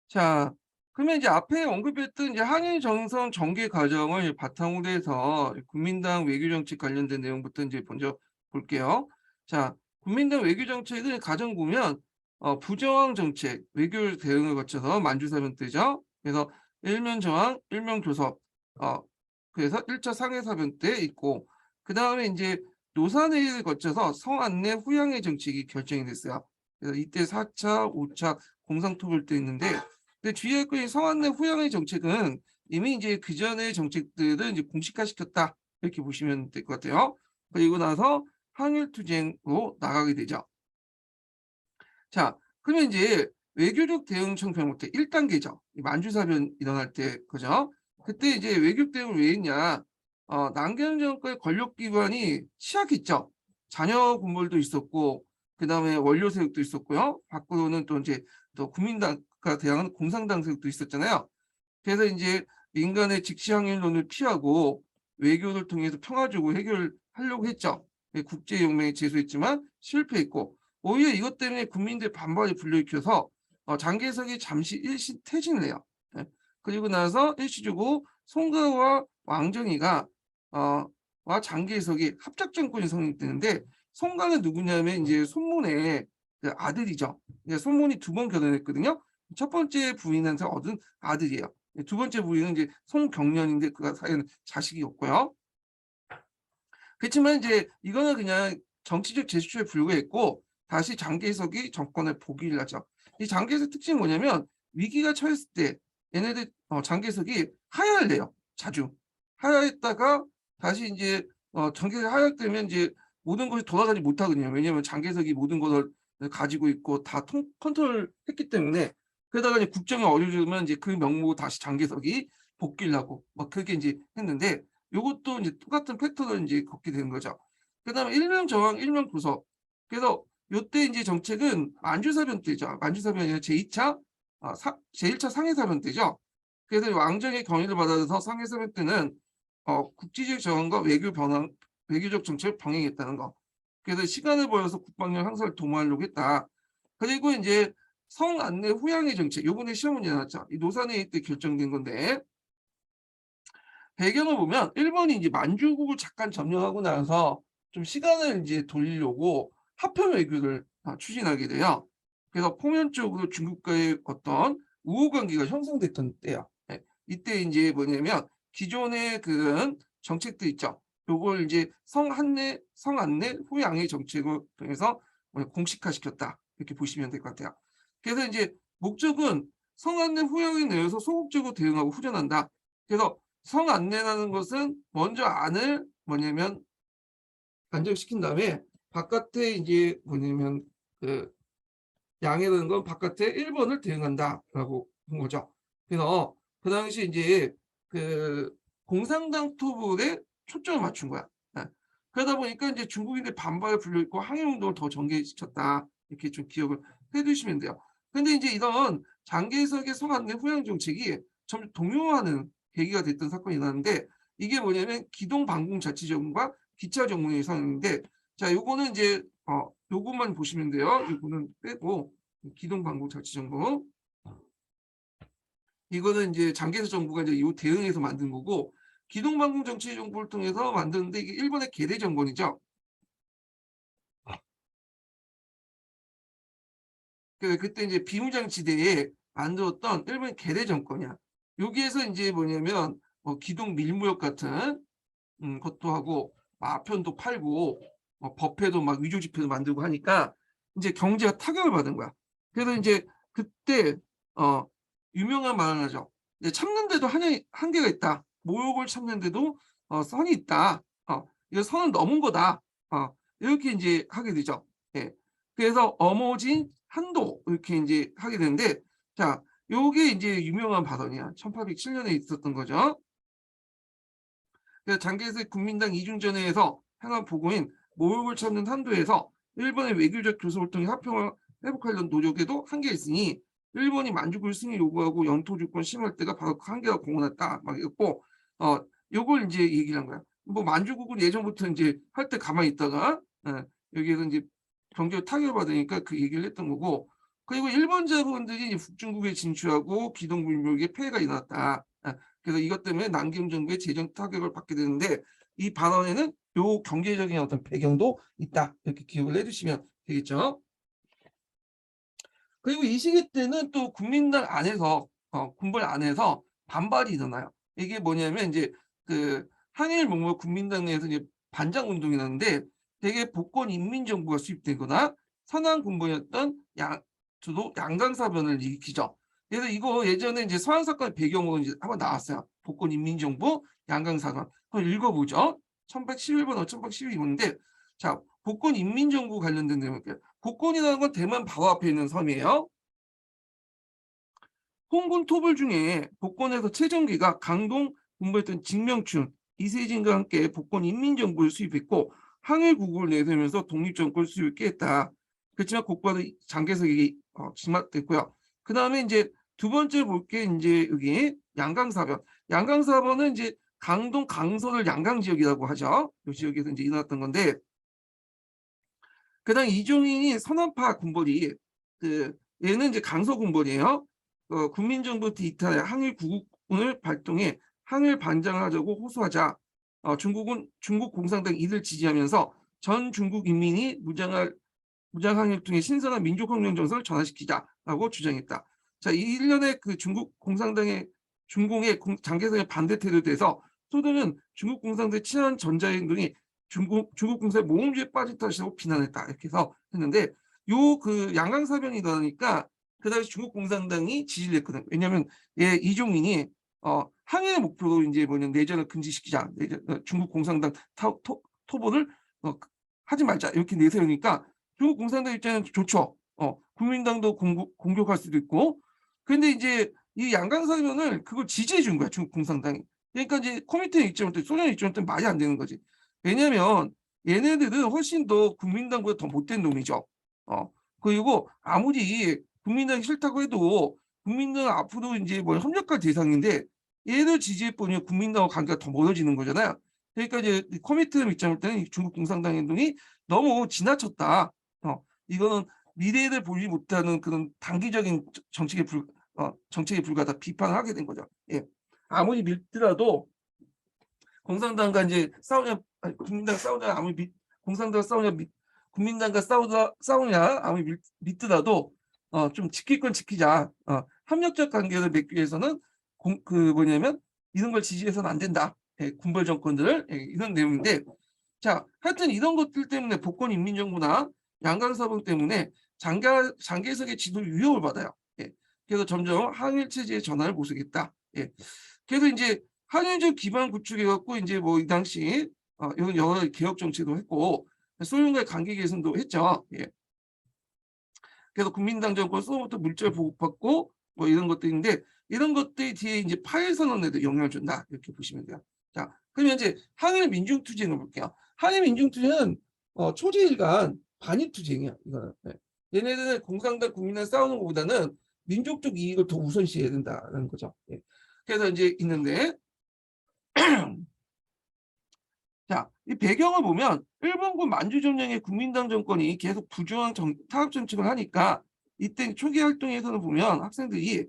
자, 그러면 이제 앞에 언급했던 이제 한일 정선 전개 과정을 바탕으로 해서 국민당 외교 정책 관련된 내용부터 이제 먼저 볼게요. 자, 국민당 외교 정책은 가정 보면 부정황 정책, 외교 대응을 거쳐서 만주사변 때죠. 그래서 일면 저항, 일면 교섭, 어, 그래서 1차 상해사변 때 있고, 그 다음에 이제 노사내를 거쳐서 성안내 후양의 정책이 결정이 됐어요. 그래서 이때 4차, 5차 공상토벌 때 있는데, 근데 주의할 것이 성안내 후양의 정책은 이미 이제 그 전의 정책들은 이제 공식화시켰다 이렇게 보시면 될 것 같아요. 그리고 나서 항일투쟁으로 나가게 되죠. 자, 그러면 이제 외교적 대응 청평 때 1단계죠. 만주사변 일어날 때 그죠? 그때 이제 외교 대응을 왜 했냐? 남경 정권의 권력 기관이 취약했죠. 자녀 군벌도 있었고, 그 다음에 원료 세력도 있었고요. 밖으로는 또 이제 또 국민당과 대항하는 공산당 세력도 있었잖아요. 그래서 이제 민간의 직시항일론을 피하고 외교를 통해서 평화적으로 해결하려고 했죠. 국제연맹에 제소했지만 실패했고, 오히려 이것 때문에 국민들 반발이 불러일으켜서 장개석이 잠시 일시 퇴진을 해요. 예. 그리고 나서 일시적으로 송가와 왕정이가 와 장개석이 합작 정권이 성립되는데, 송가는 누구냐면 이제 손문의 그 아들이죠. 손문이 2번 결혼했거든요. 첫 번째 부인한테 얻은 아들이에요. 두 번째 부인은 이제 송경련인데 그가 사이에는 자식이 없고요. 그렇지만 이제 이거는 그냥 정치적 제스처에 불과했고, 다시 장개석이 정권을 포기를 하죠. 이 장개석 특징이 뭐냐면, 위기가 처했을 때 얘네들 장개석이 하야를 해요. 자주 하야했다가 다시 이제 장개석이 하야되면 이제 모든 것이 돌아가지 못하거든요. 왜냐하면 장개석이 모든 것을 가지고 있고 다 컨트롤했기 때문에. 그러다가 이제 국정이 어려지면 이제 그 명목 다시 장개석이 복귀를 하고 막 그렇게 이제 했는데, 요것도 이제 똑같은 패턴을 이제 걷게 되는 거죠. 그다음에 일명 저항, 일명 구속. 그래서 요때 이제 정책은 만주사변 때죠. 만주사변이 아니라 제2차 제1차 상해사변 때죠. 그래서 왕정의 경위를 받아서 상해사변 때는 국지적 저항과 외교 변환, 외교적 정책을 병행했다는 거. 그래서 시간을 벌여서 국방력 향상을 도모하려고 했다. 그리고 이제 성안내 후양의 정책, 요번에 시험 문제 나왔죠. 이 노사내일 때 결정된 건데, 배경을 보면 일본이 이제 만주국을 잠깐 점령하고 나서 좀 시간을 이제 돌리려고 하평 외교를 추진하게 돼요. 그래서 포면적으로 중국과의 어떤 우호 관계가 형성됐던 때야. 예. 이때 이제 뭐냐면 기존의 그런 정책들 있죠. 요걸 이제 성안내 후양의 정책을 통해서 공식화시켰다. 이렇게 보시면 될 것 같아요. 그래서 이제 목적은 성안내 후양에 내에서 소극적으로 대응하고 후전한다. 그래서 성안내라는 것은 먼저 안을 뭐냐면 안정시킨 다음에 바깥에 이제 뭐냐면 그 양해라는 건 바깥에 1번을 대응한다라고 한 거죠. 그래서 그 당시 이제 그 공산당 토벌에 초점을 맞춘 거야. 예. 그러다 보니까 이제 중국인들 반발을 불러일으키고 항일운동을 더 전개시켰다. 이렇게 좀 기억을 해두시면 돼요. 근데 이제 이런 장개석의 성안내 후양 정책이 좀 동요하는 계기가 됐던 사건이 나는데, 이게 뭐냐면 기동방공자치정부가 기차정문의 상황인데, 자 요거는 이제 요것만 보시면 돼요. 요거는 빼고 기동방공자치정부, 이거는 이제 장개석 정부가 이제 요 대응해서 만든 거고, 기동방공정치정부를 통해서 만드는데 이게 일본의 계대 정권이죠. 그때 이제 비무장지대에 만들었던 일본 계대 정권이야. 여기에서 이제 뭐냐면 기동 밀무역 같은 것도 하고 아편도 팔고 법회도 막 위조 지표도 만들고 하니까 이제 경제가 타격을 받은 거야. 그래서 이제 그때 유명한 말을 하죠. 이제 참는데도 한계가 있다. 모욕을 참는데도 선이 있다. 이거 선을 넘은 거다. 이렇게 이제 하게 되죠. 예. 그래서 어머진 한도 이렇게 이제 하게 되는데, 자, 요게 이제 유명한 발언이야. 1807년에 있었던 거죠. 그래서 장개석 국민당 이중전회에서 향한 보고인 모욕을 참는 한도에서 일본의 외교적 교섭을 통해 화평을 회복하려는 노력에도 한계가 있으니 일본이 만주국을 승인 요구하고 영토 주권 심할 때가 바로 그 한계가 공언했다 막 했고, 요걸 이제 얘기를 한 거야. 뭐 만주국은 예전부터 이제 할 때 가만히 있다가 여기에서 이제 경제적 타격을 받으니까 그 얘기를 했던 거고, 그리고 일본 자본들이 북중국에 진출하고 기동불명의 폐해가 일어났다. 그래서 이것 때문에 남김 정부의 재정 타격을 받게 되는데 이 발언에는 요 경제적인 어떤 배경도 있다. 이렇게 기억을 해주시면 되겠죠. 그리고 이 시기 때는 또 국민당 안에서 군벌 안에서 반발이 일어나요. 이게 뭐냐면 이제 그 항일 목록 국민당 내에서 이제 반장 운동이 나는데 대개 복권 인민정부가 수립되거나 선한 군부였던 주로 양강사변을 일으키죠. 그래서 이거 예전에 이제 서한 사건 배경으로 이제 한번 나왔어요. 복권 인민정부 양강사변. 한번 읽어보죠. 1111번, 1112번인데 자 복권 인민정부 관련된 내용일게요. 복권이라는 건 대만 바로 앞에 있는 섬이에요. 홍군 토벌 중에 복권에서 최정기가 강동 군부했던 직명춘, 이세진과 함께 복권 인민정부를 수립했고 항일 구국을 내세우면서 독립정권을 수립을 했다. 그렇지만 곧바로 장개석이 진압됐고요. 그 다음에 이제 두 번째 볼 게 이제 여기 양강사변. 양강사변은 이제 강동 강서를 양강 지역이라고 하죠. 이 지역에서 이제 일어났던 건데 그다음 이종인이 선언파 군벌이 얘는 이제 강서 군벌이에요. 국민정부 이탈의 항일 구국군을 발동해 항일 반장하자고 호소하자 중국 공산당 이를 지지하면서 전 중국 인민이 무장항일을 통해 신선한 민족혁명 정서를 전환시키자라고 주장했다. 자, 이 일련의 그 중국 공산당의 중공의 장개석의 반대 태도에 대해서 소드는 중국 공산당의 친한 전자행동이 중국 공사의 모험주의에 빠진 탓이라고 비난했다. 이렇게 해서 했는데 요 그 양강사변이 일어나니까 그 당시 중국 공산당이 지지를 했거든. 왜냐하면 이종민이 항해의 목표로 이제 뭐냐면 내전을 금지시키자. 중국 공산당 토벌을 하지 말자. 이렇게 내세우니까 중국 공산당 입장에는 좋죠. 국민당도 공격할 수도 있고. 그런데 이제 이 양강사변을 그걸 지지해 준 거야. 중국 공산당이. 그러니까 이제 코미테의 입장부터 소련 입장부터 말이 안 되는 거지. 왜냐면 얘네들은 훨씬 더 국민당보다 더 못된 놈이죠. 그리고 아무리 국민당이 싫다고 해도 국민당은 앞으로 이제 뭐 협력할 대상인데 얘를 지지해 보니 국민당과 관계가 더 멀어지는 거잖아요. 그러니까 이제 커미트 입장일 때는 중국 공산당 행동이 너무 지나쳤다. 이거는 미래를 보지 못하는 그런 단기적인 정책에 불과하다 비판을 하게 된 거죠. 예. 아무리 밀더라도 공산당과 이제 싸우냐, 국민당 싸우냐, 아무리 공산당 싸우냐, 국민당과 싸우냐, 아무리 믿더라도 좀 지킬 건 지키자. 협력적 관계를 맺기 위해서는 뭐냐면 이런 걸 지지해서는 안 된다. 군벌 정권들을 이런 내용인데, 자, 하여튼 이런 것들 때문에 복권 인민정부나 양강사범 때문에 장개석의 지도를 위협을 받아요. 그래서 점점 항일 체제의 전환을 모색했다. 그래서 이제 한일적 기반 구축해갖고 이제 뭐 이 당시 이런 여러 개혁 정책도 했고 소련과의 관계 개선도 했죠. 그래서 국민당 정권 소부터 물질 보급받고 뭐 이런 것들인데 이런 것들이 뒤에 이제 파일 선언에도 영향을 준다 이렇게 보시면 돼요. 자, 그러면 이제 항일 민중투쟁을 볼게요. 항일 민중투쟁은 초지일간 반입투쟁이야. 이거는. 얘네들은 공산당 국민당 싸우는 것보다는 민족적 이익을 더 우선시해야 된다는 거죠. 그래서 이제 있는데 자, 이 배경을 보면 일본군 만주점령의 국민당 정권이 계속 부정한 타협 정책을 하니까 이때 초기 활동에서는 보면 학생들이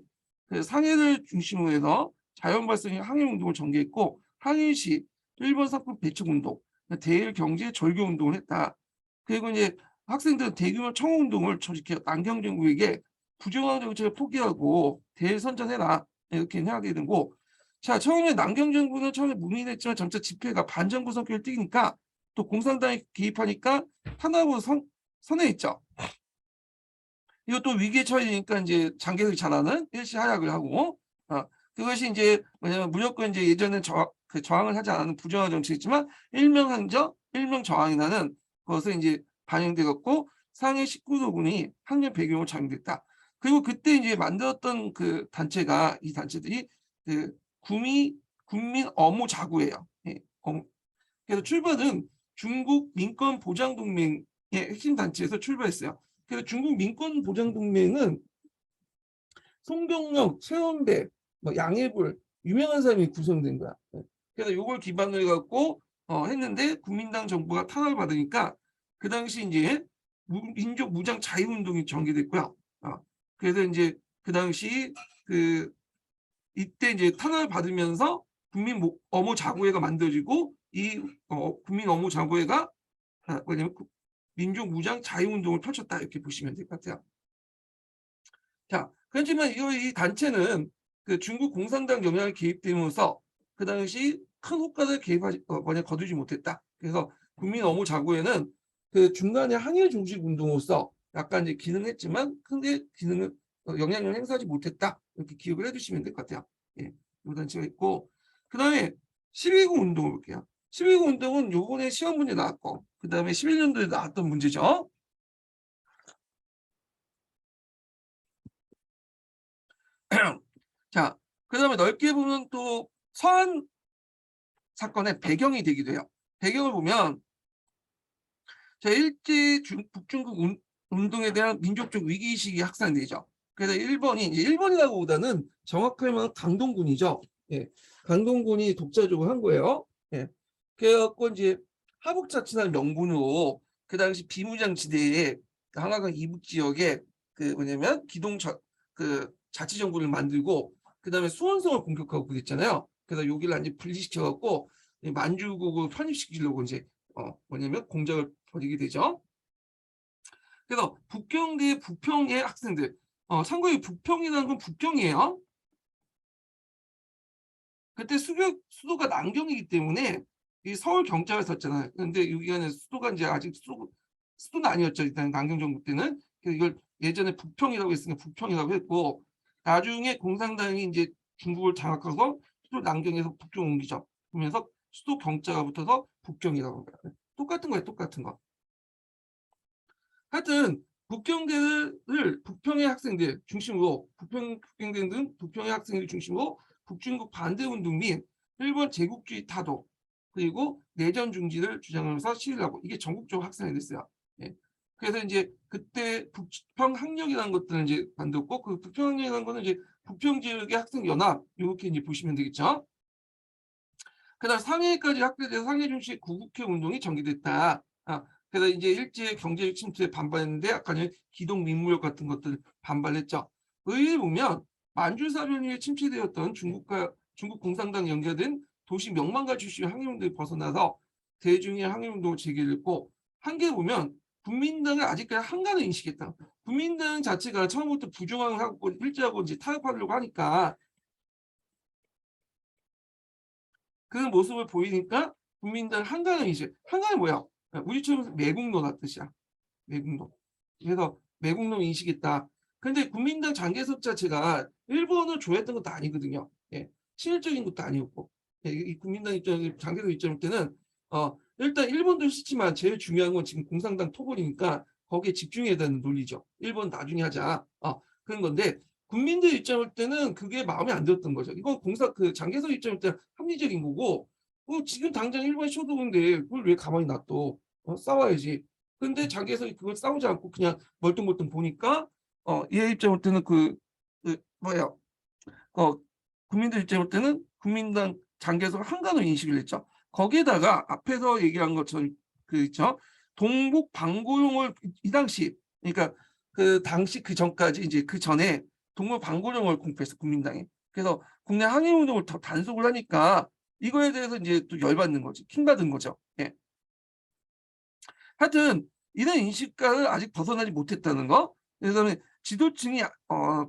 그 상해를 중심으로 해서 자연 발생의 항일 운동을 전개했고 항일 시 일본 상품 배척 운동, 대일 경제 절교 운동을 했다. 그리고 이제 학생들은 대규모 청원 운동을 조직해 남경 정부에게 부정한 정책을 포기하고 대일 선전해라 이렇게 하게 되고 자, 처음에 남경 정부는 처음에 무민했지만 점차 집회가 반정부 성격을 띠니까 또 공산당이 개입하니까 탄압으로 선회했죠. 이것도 위기에 처해지니까 이제 장개석이 잘하는 일시 하락을 하고 그것이 이제 뭐냐면 무조건 이제 예전에 저항을 하지 않는 부정한 정치였지만 일명항저, 일명저항이라는 것을 이제 반영되었고 상해 19도군이 학년 배경으로 작용됐다. 그리고 그때 이제 만들었던 그 단체가 이 단체들이 그 국민 어무 자구예요. 그래서 출발은 중국 민권 보장 동맹의 핵심 단체에서 출발했어요. 그래서 중국 민권 보장 동맹은 송병록, 최원배, 뭐 양해불 유명한 사람이 구성된 거야. 그래서 이걸 기반으로 해갖고 했는데 국민당 정부가 탄압을 받으니까 그 당시 이제 민족 무장 자유운동이 전개됐고요. 그래서 이제 그 당시 이때 이제 탄압을 받으면서 어무 자구회가 만들어지고 이 국민 어무 자구회가 뭐냐면 민족 무장 자유운동을 펼쳤다 이렇게 보시면 될 것 같아요. 자, 그렇지만 이 단체는 그 중국 공산당 영향을 개입됨으로써 그 당시 큰 효과를 거두지 못했다. 그래서 국민 어무 자구회는 그 중간에 항일 종식 운동으로서 약간 이제 기능했지만 크게 기능을 영향력을 행사하지 못했다. 이렇게 기억을 해두시면 될 것 같아요. 예, 이 단체가 있고 그다음에 12구 운동을 볼게요. 12구 운동은 요번에 시험 문제 나왔고 그다음에 11년도에 나왔던 문제죠. 자, 그다음에 넓게 보면 또 서한 사건의 배경이 되기도 해요. 배경을 보면 일제 북중국 운동에 대한 민족적 위기의식이 확산되죠. 그래서 일본이 이제 일본이라고보다는 정확하게 말하면 강동군이죠. 예, 강동군이 독자적으로 한 거예요. 예, 그래갖고 이제 하북자치라는 명분으로 그 당시 비무장지대에 한라강 이북 지역에 그 뭐냐면 그 자치정부를 만들고 그 다음에 수원성을 공격하고 그랬잖아요. 그래서 여기를 완전 분리시켜갖고 만주국을 편입시키려고 이제 뭐냐면 공작을 벌이게 되죠. 그래서 북경대 부평의 학생들 참고로 부평이라는 건 북경이에요. 그때 수도가 남경이기 때문에 이 서울 경찰을 썼잖아요. 그런데 여기가 수도가 이제 아직 수도는 아니었죠. 일단 남경 정부 때는. 그래서 이걸 예전에 부평이라고 했으니까 부평이라고 했고 나중에 공산당이 이제 중국을 장악해서 수도 남경에서 북경 옮기죠. 그러면서 수도 경자가 붙어서 북경이라고 합니다. 똑같은 거예요. 똑같은 거. 하여튼 북경대를 북평의 학생들 중심으로 북경대는 북평의 학생들 중심으로 북중국 반대운동 및 일본 제국주의 타도 그리고 내전 중지를 주장하면서 시위를 하고 이게 전국적으로 확산이 됐어요. 예. 그래서 이제 그때 북평 학력이라는 것들을 이제 만들었고 그 북평 학력이라는 거는 이제 북평 지역의 학생 연합 이렇게 이제 보시면 되겠죠. 그다음 상해까지 확대돼서 상해 중시 구국회 운동이 전개됐다. 그래서 이제 일제 경제적 침투에 반발했는데 아까 기동 민무력 같은 것들 반발했죠. 의에 보면 만주사변 후에 침체되었던 중국 공산당 연계된 도시 명망가 출신 항일운동에 벗어나서 대중의 항일운동을 재개했고 한개 보면 국민당을 아직까지 한간을 인식했다. 국민당 자체가 처음부터 부정을 하고 일제하고 이제 타협하려고 하니까 그 모습을 보이니까 국민들 한간을 이제 한간이 뭐야? 우리처럼 매국노란 뜻이야. 매국노. 그래서 매국노 인식했다. 근데 국민당 장개석 자체가 일본을 좋아했던 것도 아니거든요. 예. 친일적인 것도 아니었고. 예. 이 국민당 입장, 장개석 입장일 때는 일단 일본도 싫지만 제일 중요한 건 지금 공산당 토벌이니까 거기에 집중해야 되는 논리죠. 일본 나중에 하자. 그런 건데 국민들 입장일 때는 그게 마음에 안 들었던 거죠. 이건 장개석 입장일 때는 합리적인 거고 지금 당장 일본이 쳐들어오는데 그걸 왜 가만히 놔둬. 싸워야지. 근데 장개석이 그걸 싸우지 않고 그냥 멀뚱멀뚱 보니까 얘 입장일 때는 뭐야 국민들 입장일 때는 국민당 장개석 한간으로 인식을 했죠. 거기에다가 앞에서 얘기한 것처럼 있죠. 동북 방고용을 이 당시 그러니까 그 당시 그 전까지 이제 그 전에 동북 방고용을 공표했어 국민당이. 그래서 국내 항일 운동을 더 단속을 하니까 이거에 대해서 이제 또 열받는 거지, 킹받은 거죠. 예. 하여튼 이런 인식과를 아직 벗어나지 못했다는 거. 그다음에 지도층이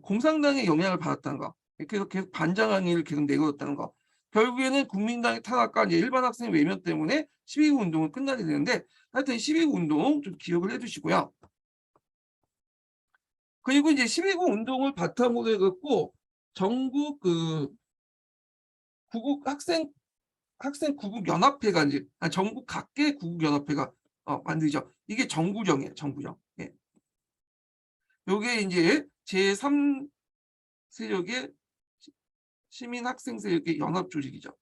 공산당의 영향을 받았다는 거. 그래서 계속 반장 항의를 계속 내걸었다는 거. 결국에는 국민당의 탄압과 이제 일반 학생의 외면 때문에 12구 운동은 끝나게 되는데 하여튼 12구 운동 좀 기억을 해두시고요. 그리고 이제 12구 운동을 바탕으로 해갖고 전국 구국 학생 구국 연합회가 이제 전국 각계 구국 연합회가 만들죠. 이게 정구정이에요. 정구정. 예. 요게 이제 제3 세력의 시민 학생 세력의 연합 조직이죠.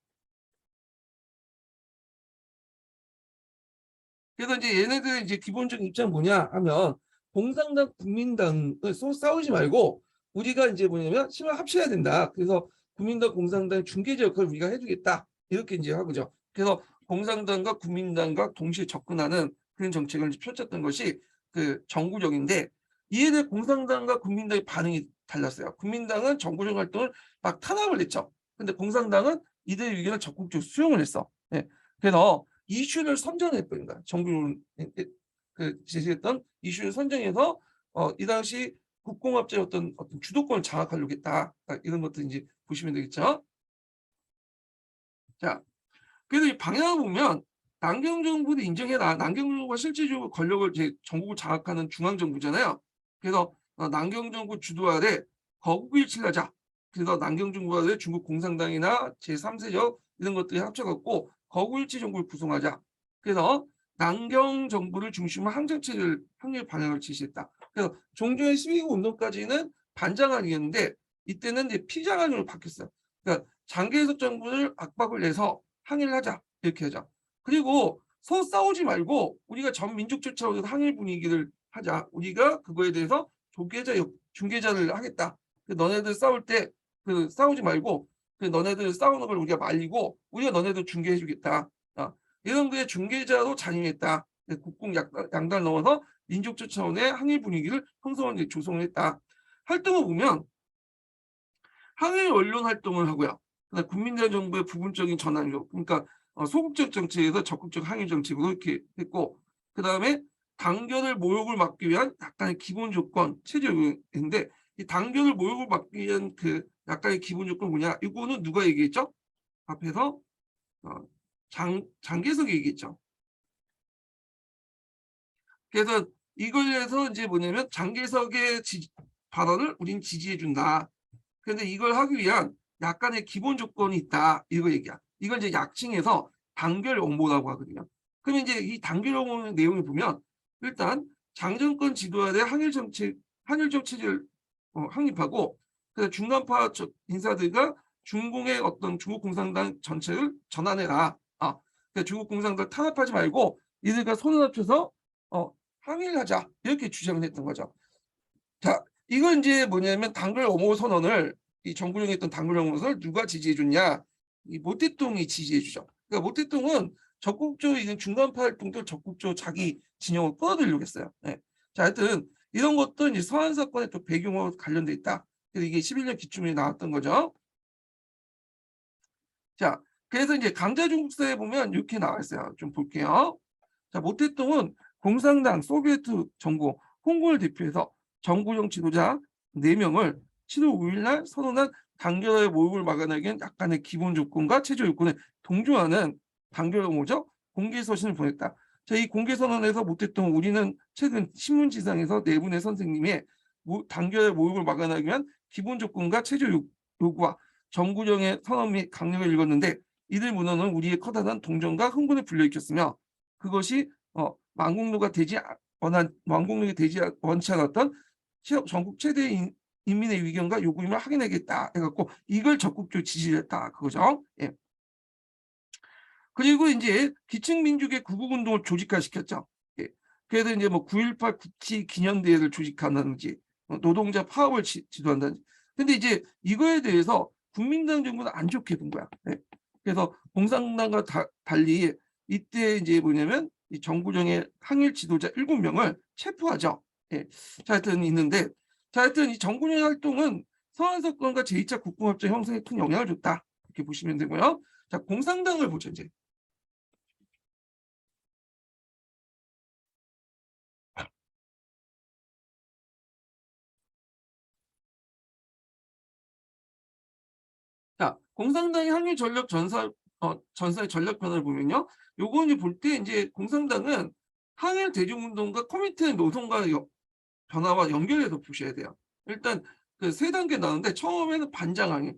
그래서 이제 얘네들의 이제 기본적인 입장은 뭐냐 하면 공산당 국민당을 싸우지 말고 우리가 이제 뭐냐면 힘을 합쳐야 된다. 그래서 국민당 공산당 중개자 역할을 우리가 해주겠다. 이렇게 이제 하고죠. 그래서 공산당과 국민당과 동시에 접근하는 그런 정책을 펼쳤던 것이 그 정구정인데 이에 대해 공산당과 국민당의 반응이 달랐어요. 국민당은 정부적 활동을 막 탄압을 했죠. 근데 공산당은 이들의 의견을 적극적으로 수용을 했어. 예. 그래서 이슈를 선정했던 거야. 정부를 제시했던 이슈를 선정해서 이 당시 국공합제의 어떤 주도권을 장악하려고 했다. 이런 것들 이제 보시면 되겠죠. 자, 그래서 이 방향을 보면 남경 정부도 인정해라. 남경 정부가 실질적으로 권력을 전국을 장악하는 중앙 정부잖아요. 그래서 남경 정부 주도 아래 거국일치를 하자. 그래서 남경 정부 아래 중국 공산당이나 제3세력 이런 것들이 합쳐갖고 거국일치 정부를 구성하자. 그래서 남경 정부를 중심으로 항쟁체를 확립 방향을 지시했다. 그래서 종전의 12구 운동까지는 반장안이었는데 이때는 이제 피장안으로 바뀌었어요. 그러니까 장개석 정부를 압박을 해서 항의를 하자 이렇게 하자. 그리고 서로 싸우지 말고 우리가 전 민족적 차원에서 항일 분위기를 하자. 우리가 그거에 대해서 중개자를 하겠다. 너네들 싸울 때 싸우지 말고 너네들 싸우는 걸 우리가 말리고 우리가 너네들 중개해주겠다. 이런 거에 중개자로 자임했다. 국공 양단 넘어서 민족적 차원의 항일 분위기를 형성을 조성을 했다. 활동을 보면 항일 언론 활동을 하고요. 국민당 정부의 부분적인 전환력, 그러니까 소극적 정책에서 적극적 항일 정책으로 이렇게 했고, 그 다음에 단결을 모욕을 막기 위한 약간의 기본 조건 체제인데, 이 단결을 모욕을 막기 위한 그 약간의 기본 조건 뭐냐? 이거는 누가 얘기했죠? 앞에서 장개석이 얘기했죠. 그래서 이걸해서 이제 뭐냐면 장개석의 발언을 우린 지지해 준다. 그런데 이걸 하기 위한 약간의 기본 조건이 있다. 이거 얘기야. 이걸 이제 약칭해서 단결 영모라고 하거든요. 그러면 이제 이 단결 영모 내용을 보면 일단 장정권 지도하에 한일적 체제를 확립하고 그래서 중간파 인사들과 중공의 어떤 중국 공산당 전체를 전환해라. 그러니까 중국 공산당 탄압하지 말고 이들과 손을 합쳐서 항일을 하자 이렇게 주장을 했던 거죠. 자, 이건 이제 뭐냐면 단결 엄호 선언을 이 정부령이 했던 단결 엄호 선언을 누가 지지해 줬냐? 이 모택동이 지지해 주죠. 그러니까 모택동은 적극적으로 이런 중간파 활동들 적극적으로 자기 진영을 끌어들이려고 했어요. 네. 자, 하여튼 이런 것도 이제 서한 사건의 또 배경으로 관련돼 있다. 그래서 이게 11년 기준이 나왔던 거죠. 자, 그래서 이제 강자중국사에 보면 이렇게 나와 있어요. 좀 볼게요. 자, 모택동은 공산당 소비에트 정부 홍콩을 대표해서 정부용 지도자 4명을 7월 5일날 선언한 단결의 모욕을 막아내기 위한 약간의 기본 조건과 최저 요건을 동조하는 단결 모죠 공개 서신을 보냈다. 자, 이 공개 선언에서 모택동 우리는 최근 신문지상에서 4분의 선생님의 단결의 모욕을 막아내기 위한 기본 조건과 최저 요구와 정구령의 선언 및 강령을 읽었는데 이들 문헌은 우리의 커다란 동정과 흥분을 불러일으켰으며 그것이 왕국노가 왕국노가 되지 원치 않았던 전국 최대 인민의 위견과 요구임을 확인하겠다 해갖고 이걸 적극적으로 지지했다 그거죠. 예. 그리고 이제 기층민족의 구국운동을 조직화시켰죠. 예. 그래서 이제 뭐 9.18 국치 기념대회를 조직한다든지 노동자 파업을 지도한다든지. 근데 이제 이거에 대해서 국민당 정부는 안 좋게 본 거야. 예. 그래서 공산당과 달리 이때 이제 뭐냐면 이 정구령의 항일 지도자 7명을 체포하죠. 예. 자, 하여튼 있는데, 자, 하여튼 이 정구령 활동은 서한 사건과 제2차 국공합작 형성에 큰 영향을 줬다. 이렇게 보시면 되고요. 자, 공산당을 보죠, 이제. 자, 공산당의 항일 전력 전사의 전략 변화를 보면요. 요거는 볼 때 이제 공산당은 항일 대중운동과 코미테 노동과 변화와 연결해서 보셔야 돼요. 일단 그 3단계 나오는데 처음에는 반장항일,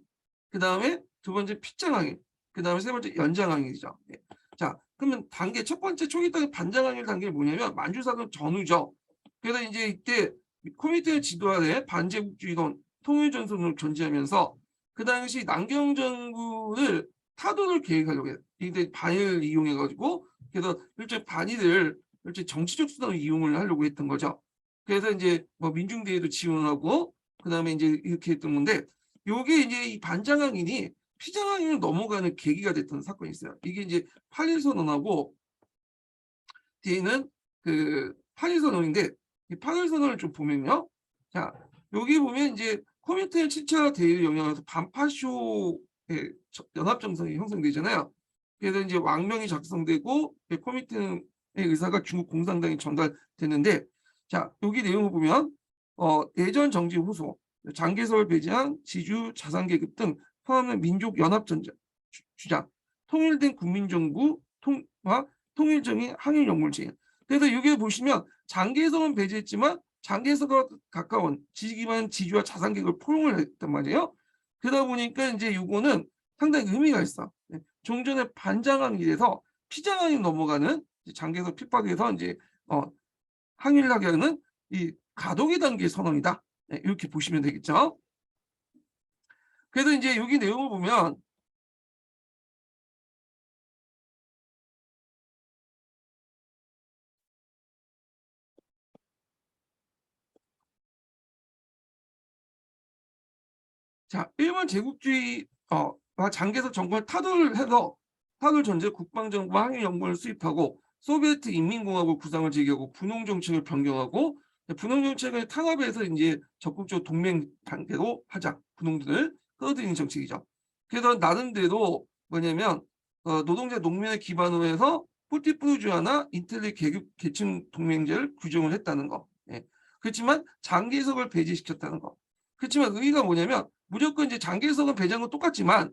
그 다음에 2번째 핏장항일, 그 다음에 3번째 연장항일이죠. 네. 자, 그러면 첫 번째 초기 단계 반장항일 단계는 뭐냐면 만주사건 전후죠. 그래서 이제 이때 코미테 지도하에 반제국주의론 통일전선을 견지하면서 그 당시 남경 정부를 타도를 계획하려고 해요. 이때 반을 이용해가지고 그래서 일종의 반의를 일종의 정치적 수단을 이용을 하려고 했던 거죠. 그래서 이제 뭐 민중대회도 지원하고 그다음에 이제 이렇게 했던 건데 요게 이제 이 반장항인이 피장항인으로 넘어가는 계기가 됐던 사건이 있어요. 이게 이제 8.1 선언하고 뒤에는 그 8.1 선언인데 이 파결선언을 좀 보면요. 자, 여기 보면 이제 코민탄 7차 대의를 영향해서 반파쇼의 연합정상이 형성되잖아요. 그래서 이제 왕명이 작성되고 코민탄의 의사가 중국 공산당에 전달되는데, 자, 여기 내용을 보면 내전 정지 호소, 장개석을 배제한 지주 자산계급 등 포함된 민족 연합 전쟁 주장, 통일된 국민정부 통과 통일적인 항일 영물 제행. 그래서 여기 보시면 장개석은 배제했지만 장개석과 가까운 지지 기반 지주와 자산계급을 포용을 했단 말이에요. 그러다 보니까 이제 요거는 상당히 의미가 있어. 종전의 반장항이 돼서 피장항이 넘어가는 장개석 핍박에서 이제 항일하게 하는 이 가독의 단계 선언이다. 이렇게 보시면 되겠죠. 그래서 이제 여기 내용을 보면 자, 일본 제국주의와 장개석 정권을 타돌해서 타돌 전제 국방정부와 항일연구원을 수입하고 소비에트 인민공화국 구상을 제기하고 분홍 정책을 변경하고 분홍 정책을 탄압해서 이제 적극적으로 동맹 단계로 하자, 분홍들을 끌어들이는 정책이죠. 그래서 나름대로 뭐냐면 노동자 농민을 기반으로 해서 포티푸르주아나 인텔리 계층 동맹제를 규정을 했다는 거. 예. 그렇지만 장개석을 배제시켰다는 거. 그렇지만 의의가 뭐냐면 무조건 이제 장개석은 배제한 건 똑같지만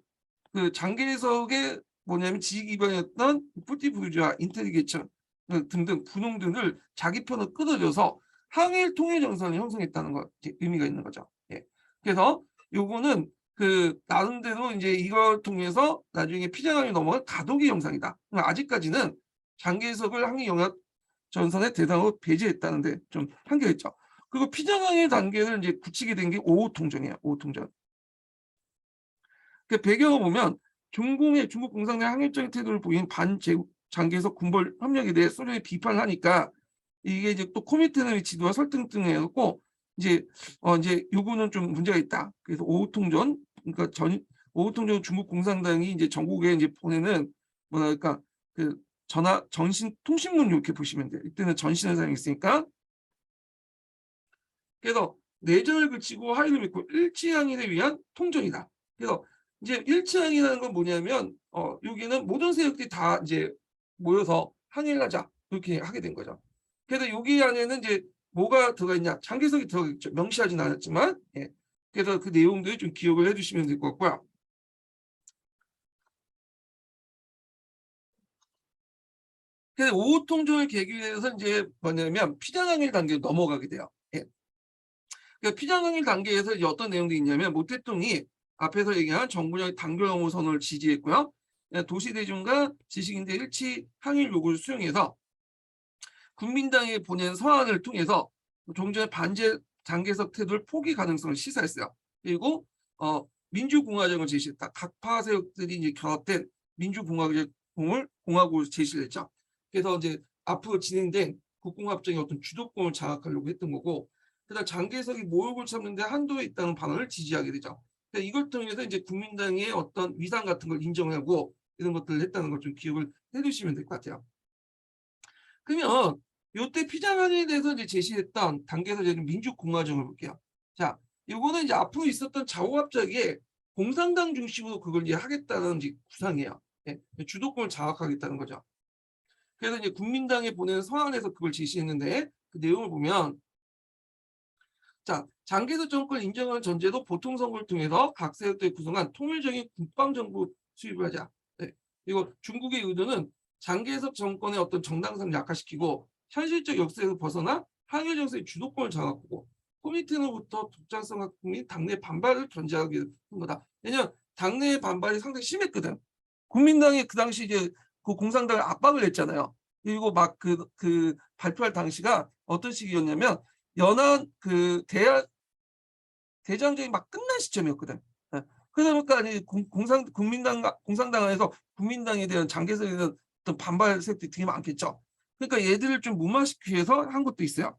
그 장개석의 뭐냐면 지지 기반이었던 포티푸르주아, 인텔리 계층 등등 분홍들을 자기 편으로 끌어들여서 항일 통일 정선을 형성했다는 거 의미가 있는 거죠. 예. 그래서 요거는 그 나름대로 이제 이걸 통해서 나중에 피장항이 넘어간 가독의 영상이다. 아직까지는 장개석을 항일 영합 전선의 대상으로 배제했다는데 좀 한계가 있죠. 그리고 피장항의 단계를 이제 굳히게 된 게 5호 통전이에요. 5호 통전. 그 배경을 보면 중국 공산당 항일적인 태도를 보인 장개석 군벌 협력에 대해 소련이 비판을 하니까 이게 이제 또 코미테노의 지도와 설득 등 해갖고 이제 이제 요거는 좀 문제가 있다. 그래서 5호 통전, 그러니까 5호 통전 중국 공산당이 이제 전국에 이제 보내는 뭐랄까 그 전신 통신문 이렇게 보시면 돼요. 이때는 전신을 사용했으니까. 그래서 내전을 그치고 화해를 맺고 일치항일을 위한 통전이다. 그래서 이제 일치항이라는 건 뭐냐면 여기는 모든 세력들이 다 이제 모여서 항일하자 이렇게 하게 된 거죠. 그래서 여기 안에는 이제 뭐가 들어가 있냐? 장개석이 들어가 있죠. 명시하지는 않았지만, 예. 그래서 그 내용들 좀 기억을 해주시면 될 것 같고요. 그래서 5호 통전을 계기로 해서 이제 뭐냐면 피장항일 단계로 넘어가게 돼요. 예. 그러니까 피장항일 단계에서 이제 어떤 내용들이 있냐면 모 대통령이 앞에서 얘기한 정부의 단결 선언을 지지했고요. 도시대중과 지식인들 일치 항일 요구를 수용해서 국민당에 보낸 서한을 통해서 종전의 반제 장개석 태도를 포기 가능성을 시사했어요. 그리고 민주공화정을 제시했다. 각파 세력들이 이제 결합된 민주공화국을 제시를 했죠. 그래서 이제 앞으로 진행된 국공합정의 어떤 주도권을 장악하려고 했던 거고, 그다음 장개석이 모욕을 참는데 한도에 있다는 발언을 지지하게 되죠. 그러니까 이걸 통해서 이제 국민당의 어떤 위상 같은 걸 인정하고 이런 것들을 했다는 걸 좀 기억을 해두시면 될 것 같아요. 그러면 요때 피장안에 대해서 이제 제시했던 단계에서 저는 민주공화정을 볼게요. 자, 요거는 이제 앞으로 있었던 좌우합작에 공산당 중심으로 그걸 이제 하겠다는 이제 구상이에요. 예, 주도권을 장악하겠다는 거죠. 그래서 이제 국민당에 보낸 서한에서 그걸 제시했는데 그 내용을 보면, 자, 장개석 정권 인정하는 전제도 보통 선거를 통해서 각 세력들이 구성한 통일적인 국방정부 수립을 하자. 네. 그리고 중국의 의도는 장개석 정권의 어떤 정당성을 약화시키고 현실적 역사에서 벗어나 항일 정세의 주도권을 장악하고 코미테로부터 독자성 확보 및 당내 반발을 견제하기 위한 거다. 왜냐하면 당내의 반발이 상당히 심했거든. 국민당이 그 당시 이제 그 공산당을 압박을 했잖아요. 그리고 막 그 발표할 당시가 어떤 시기였냐면 연안 그 대장전이 막 끝난 시점이었거든. 예. 그러다 보니까 공산당 안에서 국민당에 대한 장개석에 대한 어떤 반발 세력들이 되게 많겠죠. 그러니까 얘들을 좀 무마시키기 위해서 한 것도 있어요.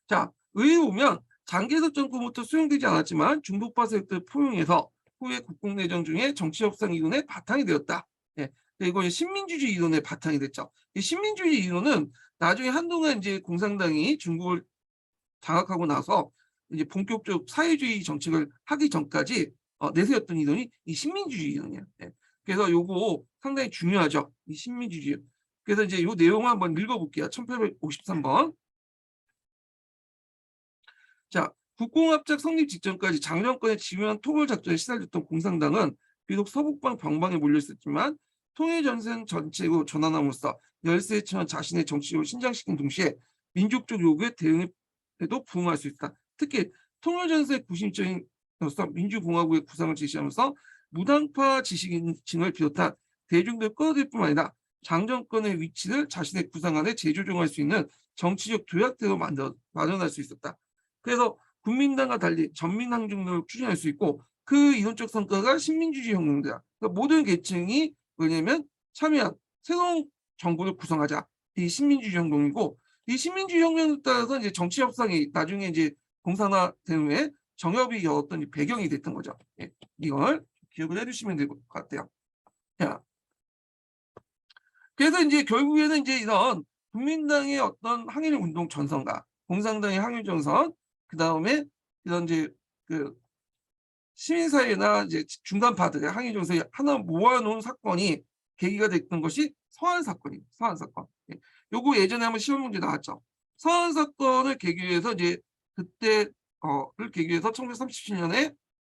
자, 의회 보면 장개석 정권부터 수용되지 않았지만 중북파 세력들 포용해서 후에 국공내전 중에 정치협상 이론의 바탕이 되었다. 예. 그리고 신민주주의 이론의 바탕이 됐죠. 이 신민주주의 이론은 나중에 한동안 이제 공산당이 중국을 장악하고 나서 이제 본격적 사회주의 정책을 하기 전까지 내세웠던 이론이 이 신민주주의 이론이에요. 예. 그래서 요거 상당히 중요하죠. 이 신민주주의. 그래서 이제 요 내용을 한번 읽어볼게요. 1853번. 자, 국공합작 성립 직전까지 장정권의 지휘한 토벌 작전에 시달렸던 공산당은 비록 서북방 병방에 몰려있었지만 통일전선 전체로 전환함으로써 열세에 처한 자신의 정치적으로 신장시킨 동시에 민족적 요구에 대응에도 부응할 수 있다. 특히 통일전선의 구심점으로서 민주공화국의 구상을 제시하면서 무당파 지식인층을 비롯한 대중들 끌어들일 뿐만 아니라 장정권의 위치를 자신의 구상 안에 재조정할 수 있는 정치적 도약대로 마련할 수 있었다. 그래서 국민당과 달리 전민항중론을 추진할 수 있고 그 이론적 성과가 신민주주의 혁명이다. 그러니까 모든 계층이 뭐냐면 참여한 새로운 정부를 구성하자. 이 신민주주의 혁명이고 이 신민주주의 혁명에 따라서 이제 정치 협상이 나중에 이제 공산화된 후에 정협이 어떤 배경이 됐던 거죠. 예, 이걸 기억을 해주시면 될 것 같아요. 자, 그래서 이제 결국에는 이제 이런 국민당의 어떤 항일 운동 전선과 공산당의 항일 전선, 그 다음에 이런 이제 그 시민사회나 이제 중간파들의 항일 전선이 하나 모아놓은 사건이 계기가 됐던 것이 서한 사건입니다. 서한 사건. 예. 요거 예전에 한번 시험 문제 나왔죠. 서한 사건을 계기로 해서 이제 그때를 계기로 해서 1937년에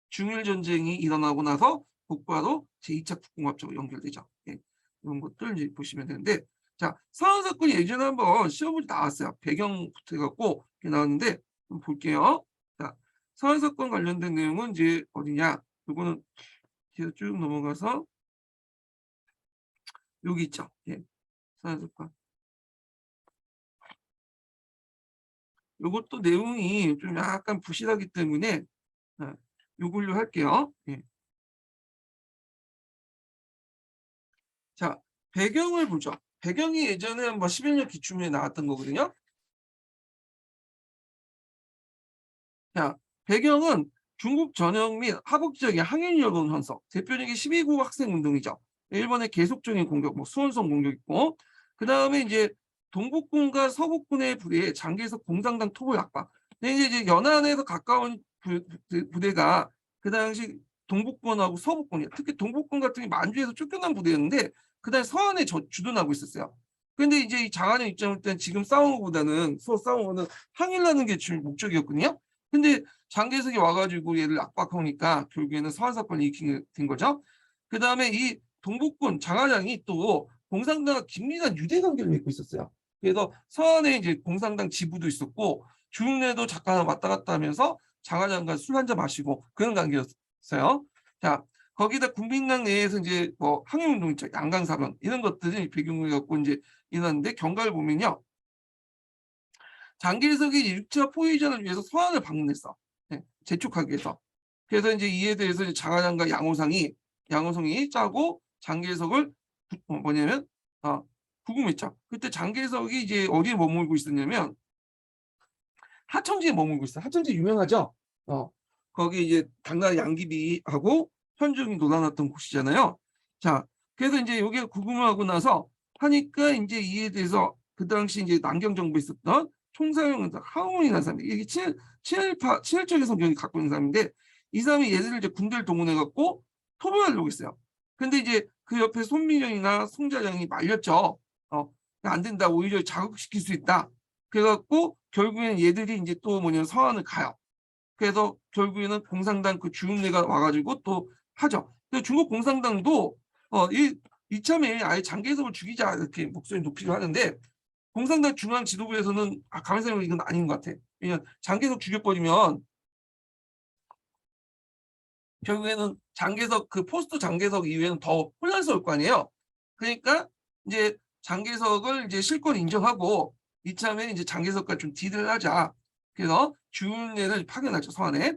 중일 전쟁이 일어나고 나서 곧바로 제2차 국공합작으로 연결되죠. 예. 이런 것들 이제 보시면 되는데, 자, 서한 사건이 예전에 한번 시험 문제 나왔어요. 배경부터 해갖고 나왔는데 한번 볼게요. 자, 서한 사건 관련된 내용은 이제 어디냐? 이거는 뒤로 쭉 넘어가서 여기 있죠. 예. 서한 사건. 이것도 내용이 좀 약간 부실하기 때문에 요걸로 할게요. 예. 자, 배경을 보죠. 배경이 예전에 뭐 11년 기출문에 나왔던 거거든요. 자, 배경은 중국 전역 및 하국 지역의 항일 여론 형성, 대표적인 12구 학생 운동이죠. 일본의 계속적인 공격, 뭐 수원성 공격 있고, 그 다음에 이제 동북군과 서북군의 부대에 장기에서 공산당 토벌 압박. 근데 이제 연안에서 가까운 부대가 그 당시 동북군하고 서북군이야. 특히 동북군 같은 게 만주에서 쫓겨난 부대였는데 그다음에 서안에 주둔하고 있었어요. 근데 이제 이 장안의 입장일 때는 지금 싸우는 것보다는 서로 싸우는 거는 항일하는 게 지금 목적이었거든요. 근데 장개석이 와가지고 얘를 압박하니까 결국에는 서한 사건이 일으키게 된 거죠. 그 다음에 이 동북군 장하장이 또 공산당과 긴밀한 유대 관계를 맺고 있었어요. 그래서 서안에 이제 공산당 지부도 있었고 주윤례도 잠깐 왔다 갔다 하면서 장하장과 술 한잔 마시고 그런 관계였어요. 자, 거기다 국민당 내에서 이제 뭐 항일운동 있죠. 양강사변 이런 것들이 배경을 갖고 이제 일어났는데 경과를 보면요. 장개석이 6차 포위전을 위해서 서한을 방문했어. 네, 재촉하기 위해서. 그래서 이제 이에 대해서 이제 장하장과 양호성이 짜고 장개석을 뭐냐면 구금했죠. 그때 장개석이 이제 어디에 머물고 있었냐면 하청지에 머물고 있어. 하청지 유명하죠. 거기 이제 당나라 양귀비하고 현종이 놀아났던 곳이잖아요. 자, 그래서 이제 여기에 구금을 하고 나서 하니까 이제 이에 대해서 그 당시 이제 남경 정부에 있었던 총사령 하웅이라는 사람이 이게 친일적인 성격이 갖고 있는 사람인데 이 사람이 얘들을 이제 군대를 동원해 갖고 토벌하려고 했어요. 근데 이제 그 옆에 손민영이나 송자장이 말렸죠. 안 된다. 오히려 자극시킬 수 있다. 그래갖고 결국에는 얘들이 이제 또 뭐냐면 서한을 가요. 그래서 결국에는 공산당 그 주임내가 와가지고 또 하죠. 근데 중국 공산당도 이참에 아예 장개석을 죽이자 이렇게 목소리 높이려 하는데 공산당 중앙 지도부에서는 가만히 생각하면 이건 아닌 것 같아. 왜냐면 장개석 죽여버리면 결국에는 장개석 그 포스트 장개석 이후에는 더 혼란스러울 거 아니에요. 그러니까 이제 장개석을 이제 실권 인정하고 이참에 이제 장개석과 좀 딜을 하자. 그래서 주윤례를 파견하죠 서한에.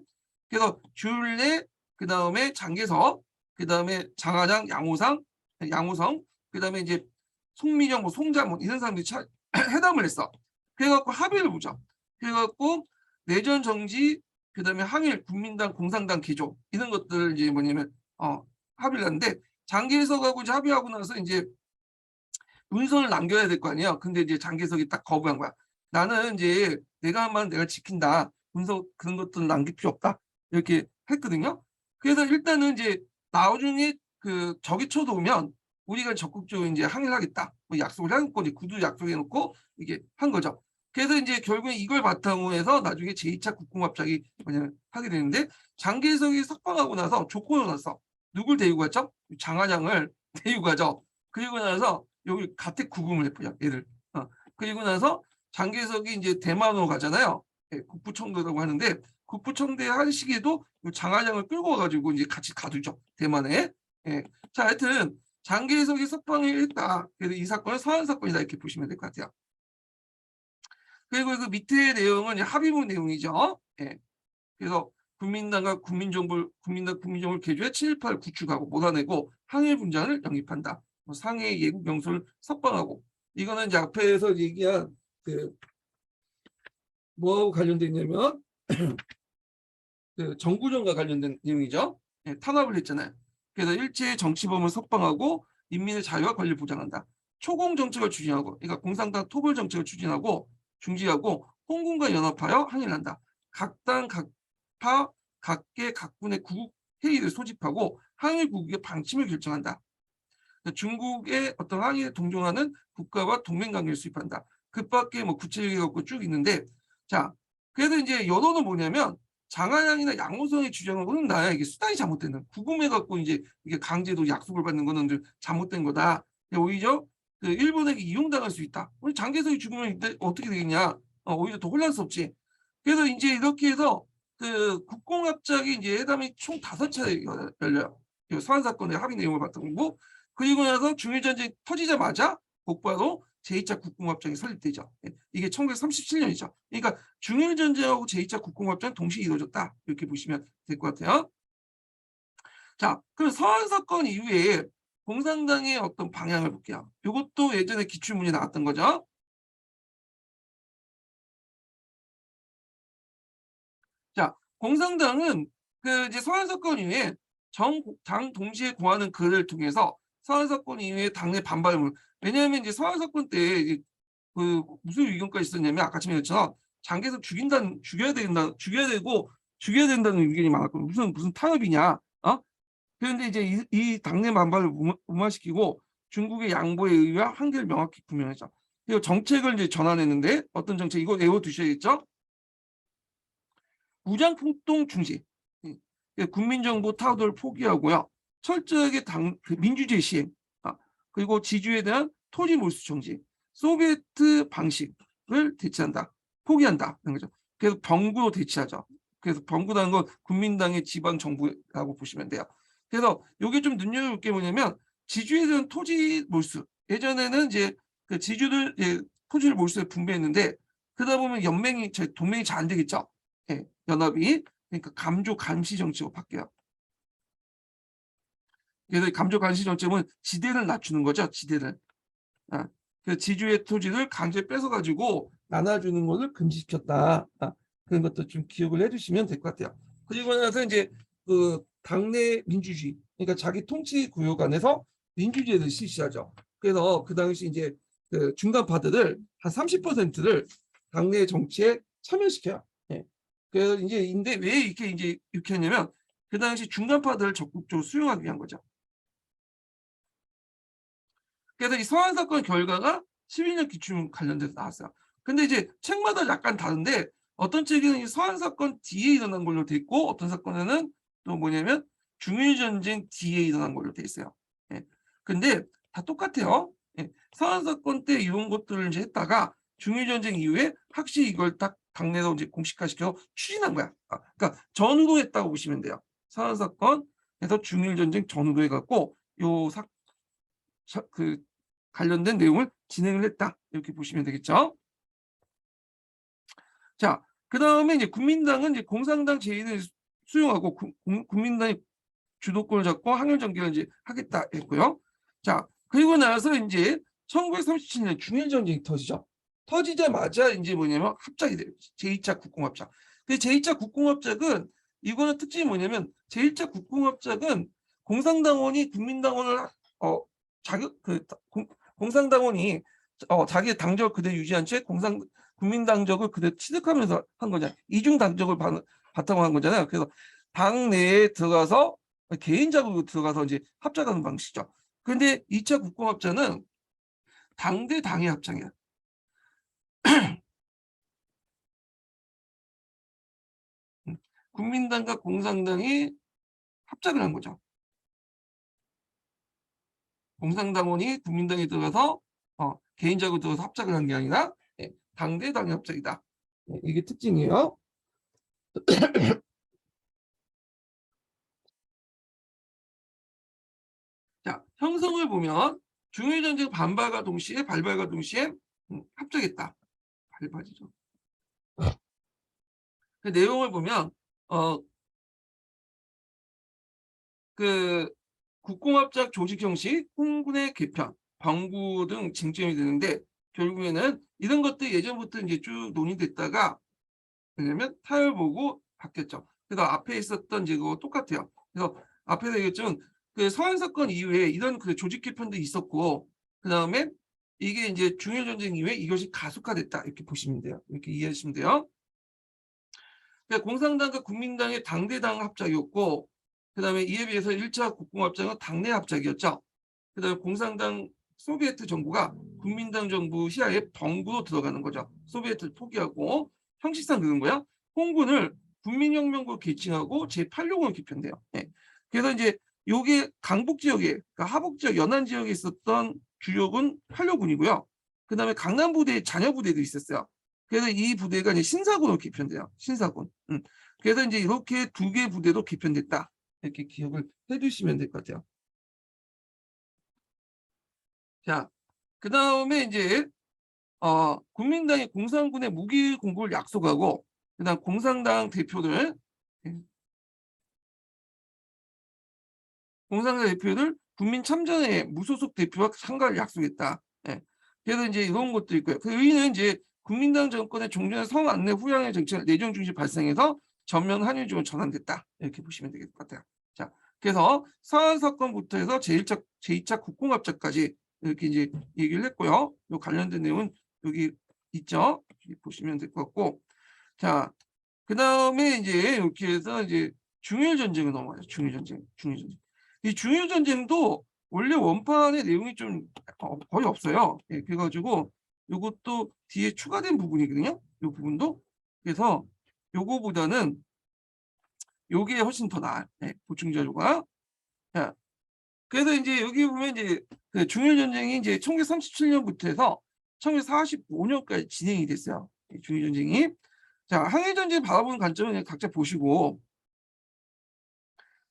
그래서 주윤례 그 다음에 장개석 그 다음에 장하장 양호성 그 다음에 이제 송민영 뭐 송자 뭐 이런 사람들이 회담을 했어. 그래갖고 합의를 보죠. 그래갖고 내전 정지 그다음에 항일 국민당 공산당 개조 이런 것들을 이제 뭐냐면 합의를 하는데 장개석하고 이제 합의하고 나서 이제 문서를 남겨야 될 거 아니에요. 근데 이제 장개석이 딱 거부한 거야. 나는 이제 내가 한 말은 내가 지킨다. 문서 그런 것들은 남길 필요 없다. 이렇게 했거든요. 그래서 일단은 이제 나중에 그 적이 쳐들어오면 우리가 적극적으로 이제 항의를 하겠다. 뭐 약속을 해놓고 이제 구두 약속해놓고 이게 한 거죠. 그래서 이제 결국에 이걸 바탕으로 해서 나중에 제2차 국공합작이 뭐냐면 하게 되는데 장개석이 석방하고 나서 조건을 놨어. 누굴 데리고 갔죠? 장한양을 데리고 가죠. 그리고 나서 여기 가택 구금을 해버려 얘를. 그리고 나서 장개석이 이제 대만으로 가잖아요. 예, 국부총리라고 하는데 국부총리 할 시기에도 장한양을 끌고 와가지고 이제 같이 가두죠 대만에. 예. 자, 하여튼 장개석이 석방을 했다. 그래서 이 사건은 서한 사건이다 이렇게 보시면 될 것 같아요. 그리고 그 밑에 내용은 합의문 내용이죠. 예. 그래서 국민당과 국민정부를 개조해 7.18 구축하고 몰아내고 항일 분장을 영입한다. 뭐 상해 예국 영수를 석방하고 이거는 이제 앞에서 얘기한 그 뭐하고 관련돼 있냐면 그 정구정과 관련된 내용이죠. 예, 탄압을 했잖아요. 그래서 일제의 정치범을 석방하고 인민의 자유와 권리를 보장한다. 초공 정책을 추진하고, 그러니까 공산당 토벌 정책을 추진하고 중지하고 홍군과 연합하여 항일한다. 각 당, 각파, 각계, 각군의 구국 회의를 소집하고 항일 구국의 방침을 결정한다. 중국의 어떤 항일에 동조하는 국가와 동맹 관계를 수립한다. 그 밖에 뭐 구체적인 것도 쭉 있는데, 자, 그래서 이제 여론은 뭐냐면 장한양이나 양호성의 주장은 나야 이게 수단이 잘못된 구금해 갖고 이제 이게 강제로 약속을 받는 거는 잘못된 거다. 오히려 그 일본에게 이용당할 수 있다. 우리 장개석이 죽으면 어떻게 되겠냐? 오히려 더 혼란스럽지. 그래서 이제 이렇게 해서 그 국공합작이 이제 회담이 총 5차례 열려요. 서한 사건의 합의 내용을 바탕으로. 그리고 나서 중일전쟁이 터지자마자 곧바로 제2차 국공합작이 설립되죠. 이게 1937년이죠. 그러니까 중일전쟁하고 제2차 국공합작은 동시에 이루어졌다. 이렇게 보시면 될 것 같아요. 자, 그럼 서한 사건 이후에 공산당의 어떤 방향을 볼게요. 이것도 예전에 기출문제 나왔던 거죠. 자, 공산당은 그 이제 서한 사건 이후에 당 동시에 고하는 글을 통해서 서한 사건 이후에 당내 반발을 왜냐하면 이제 서한 사건 때 그 무슨 의견까지 있었냐면 아까 말했처럼 장개석 죽여야 된다는 의견이 많았고 무슨 타협이냐? 그런데 이제 이 당내 반발을 무마시키고 중국의 양보에 의해 한계를 명확히 구명했죠. 그리고 정책을 이제 전환했는데 어떤 정책 이거 외워두셔야겠죠? 무장폭동 중지, 국민정부 타도를 포기하고요. 철저하게 민주주의 시행, 그리고 지주에 대한 토지 몰수 정지, 소비에트 방식을 대체한다. 포기한다. 거죠. 그래서 병구로 대체하죠. 그래서 병구라는 건 국민당의 지방 정부라고 보시면 돼요. 그래서 이게 좀 눈여겨볼 게 뭐냐면 지주에 대한 토지 몰수. 예전에는 이제 그 지주들 토지를 몰수에 분배했는데 그러다 보면 동맹이 잘 안 되겠죠. 예, 연합이. 그러니까 감조 감시 정책으로 바뀌어요. 그래서 감조 감시 정책은 지대를 낮추는 거죠. 지대를. 그 지주의 토지를 강제 뺏어가지고 나눠주는 것을 금지시켰다. 그런 것도 좀 기억을 해주시면 될 것 같아요. 그리고 나서 이제 그 당내 민주주의, 그러니까 자기 통치 구역 안에서 민주주의를 실시하죠. 그래서 그 당시 이제 그 중간파들을 한 30%를 당내 정치에 참여시켜요. 예. 그래서 이제 근데 왜 이렇게 했냐면 그 당시 중간파들을 적극적으로 수용하기 위한 거죠. 그래서 이 서한 사건 결과가 12년 기춘 관련돼서 나왔어요. 근데 이제 책마다 약간 다른데 어떤 책에는 이 서한 사건 뒤에 일어난 걸로 돼 있고 어떤 사건에는 또 뭐냐면 중일전쟁 뒤에 일어난 걸로 돼 있어요. 예. 근데 다 똑같아요. 예. 서한 사건 때 이런 것들을 이제 했다가 중일전쟁 이후에 확실히 이걸 딱 당내로 이제 공식화시켜 추진한 거야. 그러니까 전후도했다고 보시면 돼요. 서한 사건에서 중일전쟁 전후도해 갖고 그 관련된 내용을 진행을 했다. 이렇게 보시면 되겠죠. 자, 그 다음에 이제 국민당은 이제 공산당 제의를 수용하고 국민당이 주도권을 잡고 항일 전개를 이제 하겠다 했고요. 자, 그리고 나서 이제 1937년 중일전쟁이 터지죠. 터지자마자 이제 뭐냐면 합작이 돼요. 제2차 국공합작. 그 제2차 국공합작은 이거는 특징이 뭐냐면 제1차 국공합작은 공산당원이 국민당원을 자격 공산당원이 자기의 당적을 그대로 유지한 채 국민당적을 그대로 취득하면서 한 거잖아요. 이중 당적을 바탕으로 한 거잖아요. 그래서 당 내에 들어가서 개인 자금으로 들어가서 이제 합작하는 방식이죠. 근데 2차 국공합작은 당 대 당의 합작이야. 국민당과 공산당이 합작을 한 거죠. 공산당원이 국민당에 들어가서 개인적으로 들어가서 합작을 한 게 아니라 당 대 당의 합작이다. 이게 특징이에요. 자, 형성을 보면 중일전쟁 반발과 동시에 발발과 동시에 합작했다. 발발이죠. 그 내용을 보면 그 국공합작 조직 형식, 홍군의 개편, 병구 등 쟁점이 되는데 결국에는 이런 것들 예전부터 이제 쭉 논의됐다가 왜냐면 타협 보고 바뀌었죠. 그래서 앞에 있었던 이제 그거 똑같아요. 그래서 앞에서 얘기했지만 그 서한 사건 이후에 이런 그 조직 개편도 있었고 그 다음에 이게 이제 중일 전쟁 이후에 이것이 가속화됐다 이렇게 보시면 돼요. 이렇게 이해하시면 돼요. 그러니까 공산당과 국민당의 당대당 합작이었고 그다음에 이에 비해서 1차 국공합작은 당내 합작이었죠. 그다음에 공산당 소비에트 정부가 국민당 정부 시하에 병구로 들어가는 거죠. 소비에트를 포기하고 형식상 그런 거야. 홍군을 국민혁명군 개칭하고 제8요군을 개편돼요. 예. 그래서 이제 요게 강북 지역에 그러니까 하북 지역 연안 지역에 있었던 주력은 8요군이고요. 그다음에 강남 부대의 자녀 부대도 있었어요. 그래서 이 부대가 이제 신사군으로 개편돼요. 신사군. 그래서 이제 이렇게 두 개 부대도 개편됐다. 이렇게 기억을 해두시면 될 것 같아요. 자, 그 다음에 이제 국민당이 공산군의 무기 공급을 약속하고 그다음 공산당 대표들 국민 참전에 무소속 대표와 참가를 약속했다. 예. 그래서 이제 이런 것도 있고요. 그 의의는 이제 국민당 정권의 종전의 성 안내 후양의 정책 내정 중심 발생해서 전면 한일적으로 전환됐다. 이렇게 보시면 되겠을 것 같아요. 자, 그래서 서한 사건부터 해서 제2차 국공합작까지 이렇게 이제 얘기를 했고요. 요 관련된 내용은 여기 있죠. 보시면 될 것 같고. 자, 그 다음에 이제 이렇게 해서 이제 중일 전쟁을 넘어가죠. 중일 전쟁. 이 중일 전쟁도 원래 원판의 내용이 좀 거의 없어요. 예, 그래가지고 이것도 뒤에 추가된 부분이거든요. 이 부분도. 그래서 요거보다는 요게 훨씬 더 나아요. 예, 보충 자료가. 자, 그래서 이제 여기 보면 이제 그 중일 전쟁이 이제 1937년부터 해서 1945년까지 진행이 됐어요. 중일 전쟁이. 자, 항일 전쟁 바라보는 관점은 그냥 각자 보시고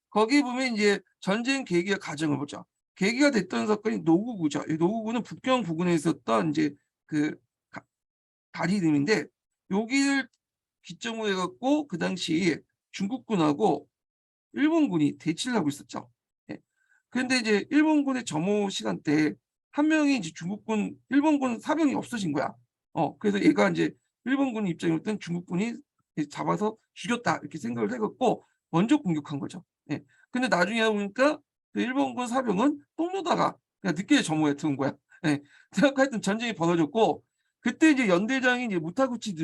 거기 보면 이제 전쟁 계기와 과정을 보죠. 계기가 됐던 사건이 노구구죠. 이 노구구는 북경 부근에 있었던 이제 그 다리 이름인데 여기를 기점으로 해갖고 그 당시 중국군하고 일본군이 대치를 하고 있었죠. 예. 그런데 이제 일본군의 점호 시간대에 한 명이 이제 일본군 사병이 없어진 거야. 그래서 얘가 이제 일본군 입장이었던 중국군이 잡아서 죽였다 이렇게 생각을 해갖고 먼저 공격한 거죠. 예. 근데 나중에 보니까 그 일본군 사병은 똥 누다가 그냥 늦게 점호에 들어온 거야. 예. 하여튼 전쟁이 벌어졌고 그때 이제 연대장이 이제 무타구치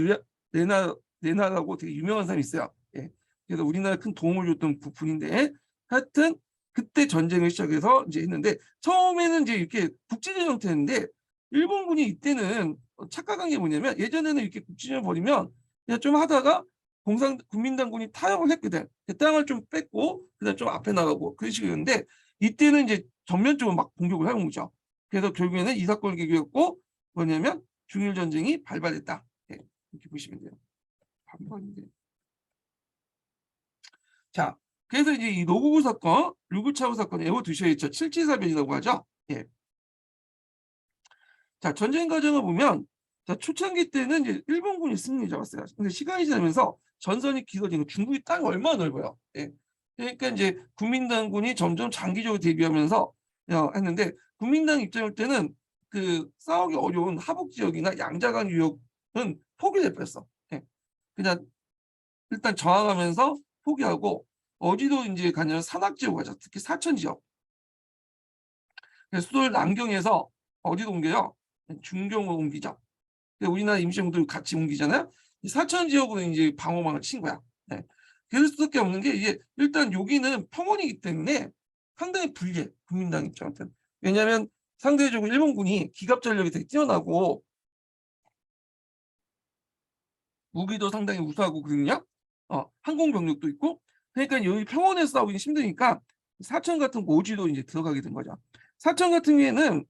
네나라고 되게 유명한 사람이 있어요. 예. 그래서 우리나라에 큰 도움을 줬던 부분인데 하여튼 그때 전쟁을 시작해서 이제 했는데 처음에는 이제 이렇게 국지전 형태였는데 일본군이 이때는 착각한 게 뭐냐면 예전에는 이렇게 국지전을 벌이면 그냥 좀 하다가 국민당군이 타협을 했거든. 땅을 좀 뺐고 그다음 좀 앞에 나가고 그런 식이었는데 이때는 이제 전면적으로 막 공격을 하는 거죠. 그래서 결국에는 이 사건을 계기였고 뭐냐면 중일 전쟁이 발발했다. 네, 이렇게 보시면 돼요. 반발인데. 자, 그래서 이제 이 노구부 사건, 루브차우 사건 외워두셔야죠. 774변이라고 하죠. 예. 자, 전쟁 과정을 보면 자, 초창기 때는 이제 일본군이 승리 잡았어요. 근데 시간이 지나면서 전선이 길어지고 중국이 땅이 얼마나 넓어요. 예. 그러니까 이제 국민당군이 점점 장기적으로 대비하면서 했는데 국민당 입장일 때는 그 싸우기 어려운 하북 지역이나 양자강 유역은 포기를 해버렸어. 예. 그냥 일단 저항하면서 포기하고 어디로 이제 가냐면 산악 지역 가죠. 특히 사천 지역. 그래서 수도를 남경에서 어디로 옮겨요? 중경으로 옮기죠. 우리나라 임시정부도 같이 옮기잖아요. 이 사천 지역으로 이제 방어망을 친 거야. 네. 그럴 수밖에 없는 게 이게 일단 여기는 평원이기 때문에 상당히 불리해. 국민당 입장한테는. 왜냐하면 상대적으로 일본군이 기갑 전력이 되게 뛰어나고 무기도 상당히 우수하고 그러거든요. 항공 병력도 있고. 그러니까 여기 평원에서 싸우기 힘드니까 사천 같은 고지로 이제 들어가게 된 거죠. 사천 같은 경우에는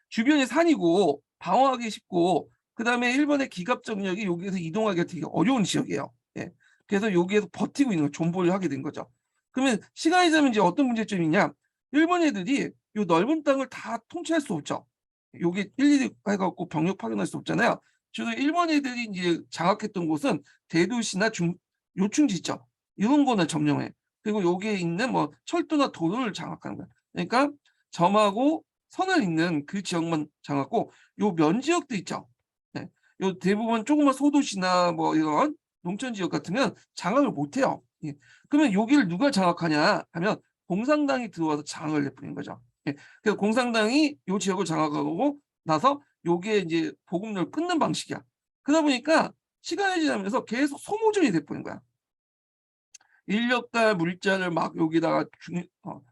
주변이 산이고 방어하기 쉽고 그다음에 일본의 기갑 전력이 여기에서 이동하기가 되게 어려운 지역이에요. 예. 그래서 여기에서 버티고 있는 거 존버를 하게 된 거죠. 그러면 시간이 지나면 이제 어떤 문제점이 있냐? 일본 애들이 요 넓은 땅을 다 통치할 수 없죠. 요게 일일이 해 갖고 병력 파견할 수 없잖아요. 주로 일본 애들이 이제 장악했던 곳은 대도시나 요충지 있죠. 이런 거나 점령해. 그리고 여기에 있는 뭐 철도나 도로를 장악하는 거야. 그러니까 점하고 선을 잇는 그 지역만 장악하고 요 면 지역도 있죠. 네. 요 대부분 조그만 소도시나 뭐 이런 농촌 지역 같으면 장악을 못 해요. 예. 그러면 여기를 누가 장악하냐 하면 공산당이 들어와서 장악을 해버린 거죠. 예. 그래서 공산당이 요 지역을 장악하고 나서 요게 이제 보급로를 끊는 방식이야. 그러다 보니까 시간이 지나면서 계속 소모전이 돼버린 거야. 인력과 물자를 막 여기다가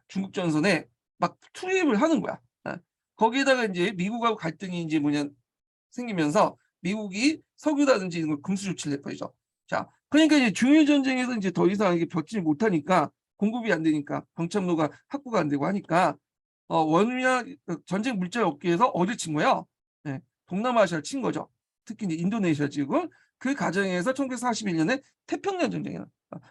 중국 전선에 막 투입을 하는 거야. 예. 거기에다가 이제 미국하고 갈등이 이제 생기면서 미국이 석유라든지 이런 걸 금수 조치를 해버리죠. 자, 그러니까 이제 중일 전쟁에서 이제 더 이상 이게 벼지 못하니까 공급이 안 되니까 병참로가 확보가 안 되고 하니까 원유나 전쟁 물자를 얻기 위해서 어딜 친 거야? 네, 동남아시아를 친 거죠. 특히 이제 인도네시아 지역을 그 과정에서 1941년에 태평양 전쟁이 나.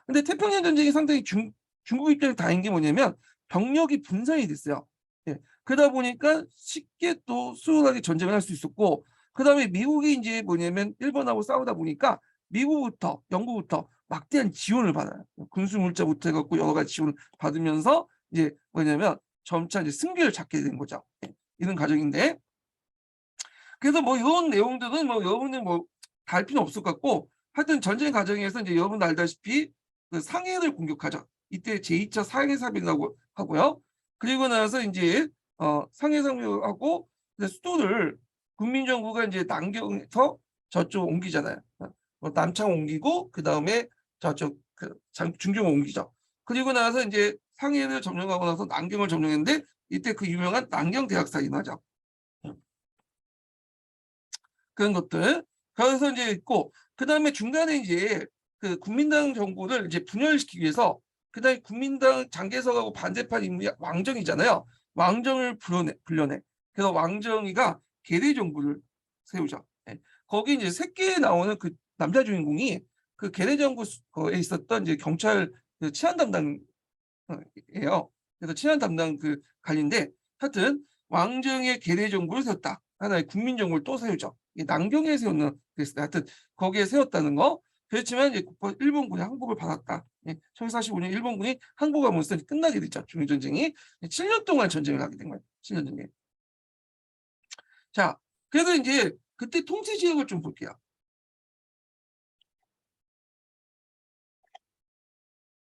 근데 태평양 전쟁이 상당히 중국 입장에 다행인 게 뭐냐면 병력이 분산이 됐어요. 예. 그러다 보니까 쉽게 또 수월하게 전쟁을 할 수 있었고 그다음에 미국이 이제 뭐냐면 일본하고 싸우다 보니까 미국부터 영국부터 막대한 지원을 받아요. 군수 물자부터 해갖고 여러 가지 지원을 받으면서 이제 뭐냐면 점차 이제 승기를 잡게 된 거죠. 예. 이런 과정인데 그래서 뭐 이런 내용들은 뭐 여러분들 뭐 다 알 필요는 없을 것 같고 하여튼 전쟁 과정에서 이제 여러분 알다시피 그 상해를 공격하죠. 이때 제2차 상해 사병이라고 하고요. 그리고 나서 이제 상해 상병하고 수도를 국민정부가 이제 남경에서 저쪽 옮기잖아요. 남창 옮기고 그다음에 저쪽 중경 옮기죠. 그리고 나서 이제 상해를 점령하고 나서 남경을 점령했는데 이때 그 유명한 남경 대학살이 일어나죠. 그런 것들. 그래서 이제 있고 그다음에 중간에 이제 그 국민당 정부를 이제 분열시키기 위해서 그다음에 국민당 장개석하고 반대판 인물이 왕정이잖아요. 왕정을 불러내. 그래서 왕정이가 계대 정부를 세우죠. 예. 거기 이제 새끼에 나오는 그 남자 주인공이 그 계대 정부에 있었던 이제 경찰 그 치안 담당이에요. 그래서 치안 담당 그 관리인데 하여튼 왕정의 계대 정부를 세웠다. 하나의 국민 정부를 또 세우죠. 남경에 세웠는 그랬어요. 하여튼 거기에 세웠다는 거. 그렇지만 이제 일본군이 항복을 받았다. 1945년 일본군이 항복하면서 끝나게 됐죠. 중일 전쟁이 7년 동안 전쟁을 하게 된 거예요. 7년 전쟁. 자, 그래서 이제 그때 통치 지역을 좀 볼게요.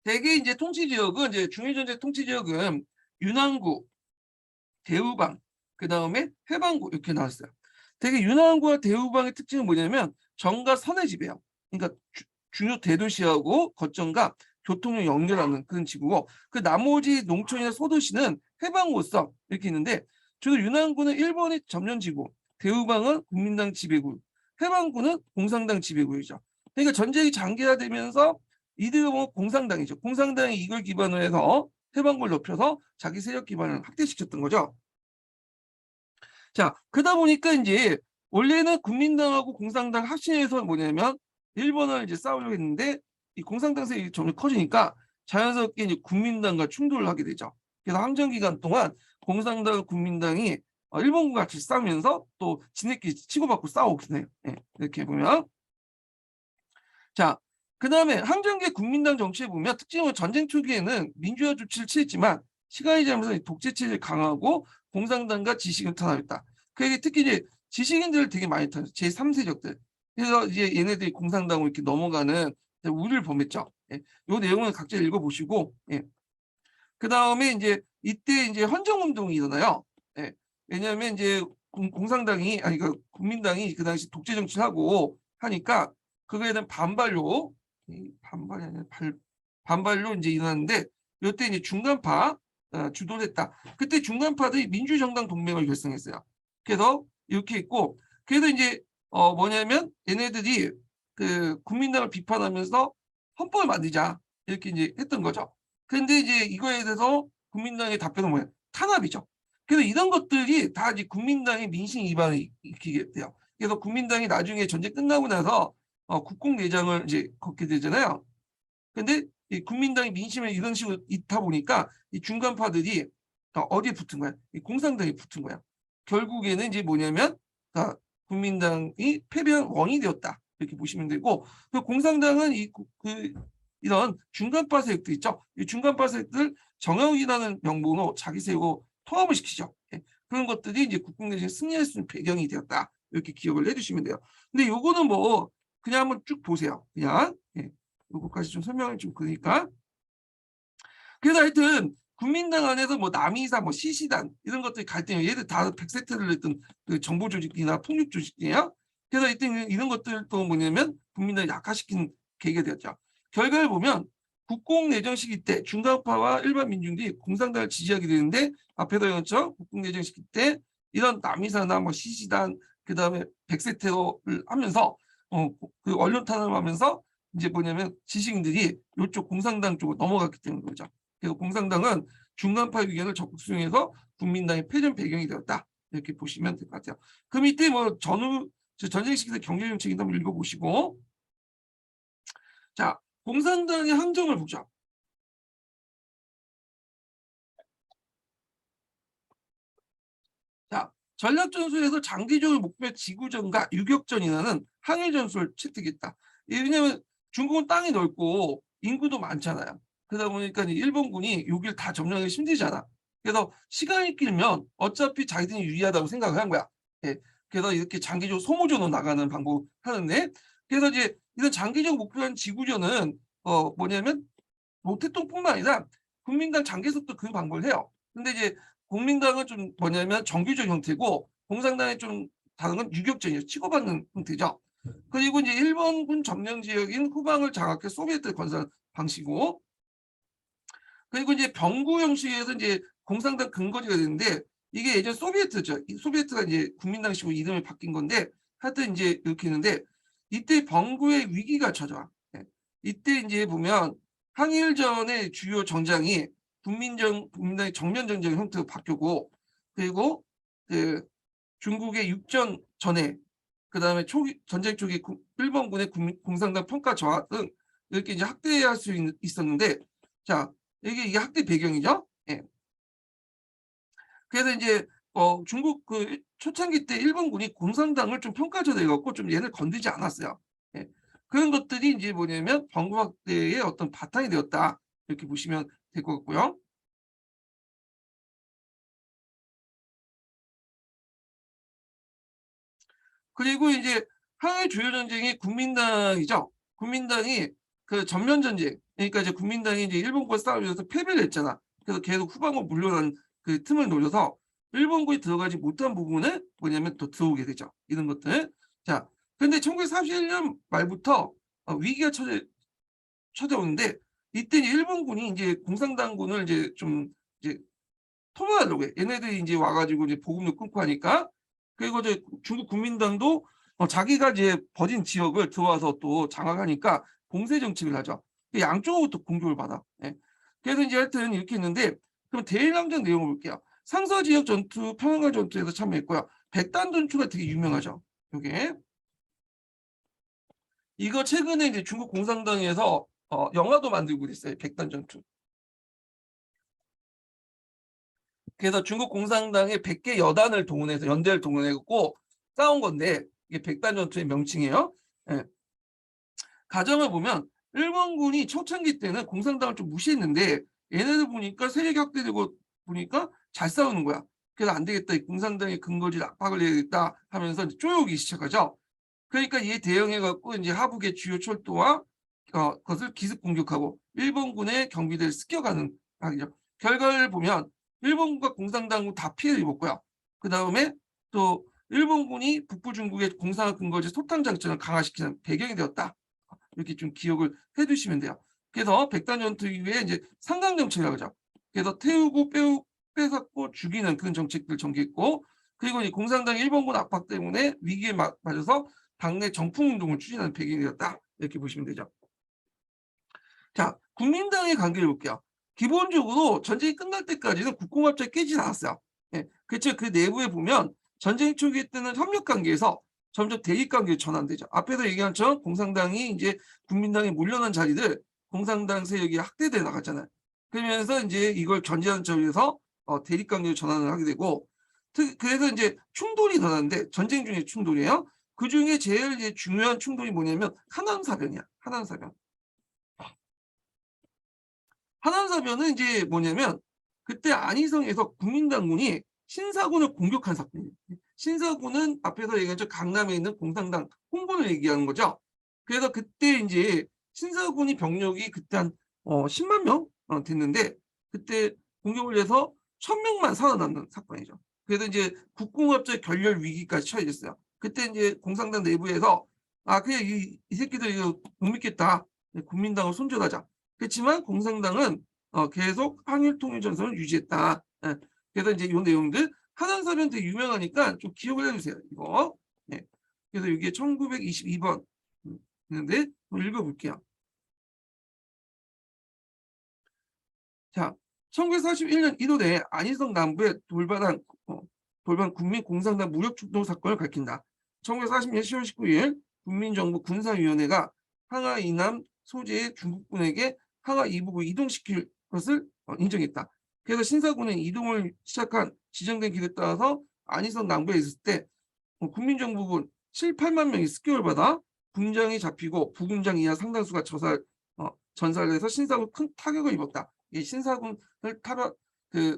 대개 이제 통치 지역은 이제 중일 전쟁 통치 지역은 윤왕구, 대우방, 그 다음에 해방구 이렇게 나왔어요. 되게 윤왕구와 대우방의 특징은 뭐냐면 정과 선의 지배예요. 그러니까 중요 대도시하고 거점과 교통을 연결하는 그런 지구고 그 나머지 농촌이나 소도시는 해방구성 이렇게 있는데 주로 윤왕구는 일본의 점령지구, 대우방은 국민당 지배구, 해방구는 공산당 지배구이죠. 그러니까 전쟁이 장기화되면서 이들은 뭐 공산당이죠. 공산당이 이걸 기반으로 해서 해방구를 높여서 자기 세력 기반을 확대시켰던 거죠. 자, 그러다 보니까 이제 원래는 국민당하고 공산당 합신해서 뭐냐면 일본을 이제 싸우려고 했는데 이 공산당 세력이 점점 커지니까 자연스럽게 이제 국민당과 충돌을 하게 되죠. 그래서 항전 기간 동안 공산당과 국민당이 일본과 같이 싸우면서 또 지네끼리 치고받고 싸우거든요. 네, 이렇게 보면 자, 그다음에 항전기 국민당 정치에 보면 특징은 전쟁 초기에는 민주화 조치를 취했지만 시간이 지나면서 독재 체제를 강화하고 공산당과 지식을 탄압했다. 그게 특히 이제 지식인들을 되게 많이 탄압했어요. 제3세력들. 그래서 이제 얘네들이 공산당으로 이렇게 넘어가는 우리를 범했죠. 예. 요 내용은 각자 읽어보시고, 예. 그 다음에 이제 이때 이제 헌정운동이 일어나요. 예. 왜냐하면 이제 공산당이 아니 그 국민당이 그 당시 독재 정치를 하고 하니까 그거에 대한 반발로 반발이 아니라 반발로 이제 일어났는데 이때 이제 중간파 주도를 했다. 그때 중간파들이 민주정당 동맹을 결성했어요. 그래서 이렇게 있고 그래서 이제 뭐냐면 얘네들이 그 국민당을 비판하면서 헌법을 만들자 이렇게 이제 했던 거죠. 근데 이제 이거에 대해서 국민당의 답변은 뭐예요? 탄압이죠. 그래서 이런 것들이 다 이제 국민당의 민심 위반을 일으키게 돼요. 그래서 국민당이 나중에 전쟁 끝나고 나서 국공내장을 이제 걷게 되잖아요. 근데 이 국민당이 민심을 이런 식으로 있다 보니까 이 중간파들이 어디에 붙은 거야? 이 공산당에 붙은 거야. 결국에는 이제 뭐냐면 국민당이 패배한 원인이 되었다. 이렇게 보시면 되고 그 공산당은 이런 중간파 세력들 있죠. 이 중간파 세력들 정형이라는 명분으로 자기 세력으로 통합을 시키죠. 예. 그런 것들이 이제 국공내전에 승리할 수 있는 배경이 되었다. 이렇게 기억을 해주시면 돼요. 근데 요거는 뭐 그냥 한번 쭉 보세요. 그냥 예. 요거까지 좀 설명을 좀 그러니까. 그래서 하여튼 국민당 안에서 뭐 남이사, 뭐 시시단 이런 것들이 갈등이 얘들 다 100세트를 했던 그 정보 조직이나 폭력 조직이에요. 그래서 하여튼 이런 것들도 뭐냐면 국민당을 약화시킨 계기가 되었죠. 결과를 보면 국공내정 시기 때 중간파와 일반 민중들이 공산당을 지지하게 되는데 앞에도 얘기했죠. 국공내정 시기 때 이런 남이사나 뭐 시시단 그다음에 100세트를 하면서 그 언론 탄압하면서 이제 뭐냐면 지식인들이 이쪽 공산당 쪽으로 넘어갔기 때문인 거죠. 그래서 공산당은 중간파 의견을 적극 수용해서 국민당의 패전 배경이 되었다. 이렇게 보시면 될 것 같아요. 그럼 이때 뭐 전쟁 시기의 경제 정책도 한번 읽어보시고, 자 공산당의 항정을 보죠. 자 전략전술에서 장기적인 목표 지구전과 유격전이라는 항해 전술을 채택했다. 왜냐하면 중국은 땅이 넓고 인구도 많잖아요. 그러다 보니까 일본군이 여기를 다 점령하기 힘들잖아. 그래서 시간이 길면 어차피 자기들이 유리하다고 생각을 한 거야. 예. 그래서 이렇게 장기적으로 소모전으로 나가는 방법을 하는데 그래서 이제 이런 장기적 목표한 지구전은 뭐냐면 모택동뿐만 아니라 국민당 장개석도 그 방법을 해요. 근데 이제 국민당은 좀 뭐냐면 정규적 형태고 공산당이 좀 다른 건 유격전이에요. 치고받는 형태죠. 그리고 이제 일본군 점령 지역인 후방을 장악해 소비에트 건설 방식이고 그리고 이제 병구 형식에서 이제 공산당 근거지가 되는데 이게 예전 소비에트죠. 이 소비에트가 이제 국민당식으로 이름이 바뀐 건데 하여튼 이제 이렇게 했는데 이때 병구의 위기가 찾아와. 예. 이때 이제 보면 항일전의 주요 전장이 국민당의 정면 전쟁 형태로 바뀌고 그리고 그 중국의 육전 전에 그다음에 초기 전쟁 초기 일본군의 공산당 평가 저하 등 이렇게 이제 학대할 수 있었는데 자 이게 학대 배경이죠. 예. 그래서 이제 중국 그 초창기 때 일본군이 공산당을 좀 평가절하해 갖고 좀 얘를 건드리지 않았어요. 예. 그런 것들이 이제 뭐냐면 병구 학대의 어떤 바탕이 되었다. 이렇게 보시면 될 것 같고요. 그리고 이제 항해 주요 전쟁이 국민당이죠. 국민당이 그 전면 전쟁 그러니까 이제 국민당이 이제 일본과 싸우면서 패배를 했잖아. 그래서 계속 후방으로 물러난 그 틈을 노려서 일본군이 들어가지 못한 부분을 뭐냐면 또 들어오게 되죠. 이런 것들. 자, 근데 1941년 말부터 위기가 찾아오는데 이때 이제 일본군이 이제 공산당군을 이제 좀 이제 토벌하려고 해. 얘네들이 이제 와가지고 이제 보급로 끊고 하니까 그리고 이제 중국 국민당도 자기가 이제 버린 지역을 들어와서 또 장악하니까 봉쇄 정책을 하죠. 양쪽으로부터 공격을 받아. 예. 그래서 이제 하여튼 이렇게 했는데 그럼 대일항전 내용을 볼게요. 상서 지역 전투, 평양강 전투에서 참여했고요. 백단 전투가 되게 유명하죠. 이게 이거 최근에 이제 중국 공산당에서 영화도 만들고 있어요. 백단 전투. 그래서 중국 공산당의 100개 여단을 동원해서 연대를 동원해갖고 싸운 건데 이게 백단전투의 명칭이에요. 예. 가정을 보면 일본군이 초창기 때는 공산당을 좀 무시했는데 얘네들 보니까 세력 확대되고 보니까 잘 싸우는 거야. 그래서 안 되겠다. 이 공산당의 근거지를 압박을 해야겠다 하면서 쪼여오기 시작하죠. 그러니까 이에 대응해갖고 이제 하북의 주요 철도와 것을 기습 공격하고 일본군의 경비대를 습격하는 하기죠. 결과를 보면 일본군과 공산당군 다 피해를 입었고요. 그다음에 또 일본군이 북부 중국의 공산화 근거지 소탕 작전을 강화시키는 배경이 되었다. 이렇게 좀 기억을 해두시면 돼요. 그래서 백단 전투 이후에 이제 상강 정책이라고 하죠. 그래서 태우고 빼앗고 죽이는 그런 정책들 전개했고, 그리고 이 공산당 일본군 압박 때문에 위기에 맞아서 당내 정풍 운동을 추진하는 배경이 되었다. 이렇게 보시면 되죠. 자, 국민당의 관계를 볼게요. 기본적으로 전쟁이 끝날 때까지는 국공합작이 깨지지 않았어요. 예, 그렇죠. 그 내부에 보면 전쟁 초기에 때는 협력 관계에서 점점 대립 관계로 전환되죠. 앞에서 얘기한 것처럼 공산당이 이제 국민당에 몰려난 자리들 공산당 세력이 확대돼 나갔잖아요. 그러면서 이제 이걸 견제하는 점에서 대립 관계로 전환을 하게 되고, 그래서 이제 충돌이 일어나는데 전쟁 중에 충돌이에요. 그 중에 제일 이제 중요한 충돌이 뭐냐면 하남사변이야. 하남사변. 하남사변은 이제 뭐냐면 그때 안희성에서 국민당군이 신사군을 공격한 사건이에요. 신사군은 앞에서 얘기했죠. 강남에 있는 공산당 홍보를 얘기하는 거죠. 그래서 그때 이제 신사군이 병력이 그때 한 10만 명 됐는데 그때 공격을 해서 1,000명만 살아남는 사건이죠. 그래서 이제 국공합작 결렬 위기까지 처해졌어요. 그때 이제 공산당 내부에서 그냥 이 새끼들 이거 못 믿겠다. 국민당을 손절하자. 그렇지만 공산당은 계속 항일통일 전선을 유지했다. 예. 그래서 이제 요 내용들 하남사변 되게 유명하니까 좀 기억을 해주세요. 이거. 예. 그래서 이게 1922번 있는데 읽어볼게요. 자, 1941년 1월에 안희성 남부의 돌반 국민공산당 무력충돌 사건을 밝힌다. 1940년 10월 19일 국민정부 군사위원회가 항하 이남 소재의 중국군에게 항하 이북을 이동시킬 것을 인정했다. 그래서 신사군은 이동을 시작한 지정된 길에 따라서 안희성 남부에 있을 때 국민정부군 7, 8만 명이 습격을 받아 군장이 잡히고 부군장 이하 상당수가 전살해서 신사군 큰 타격을 입었다. 이 신사군을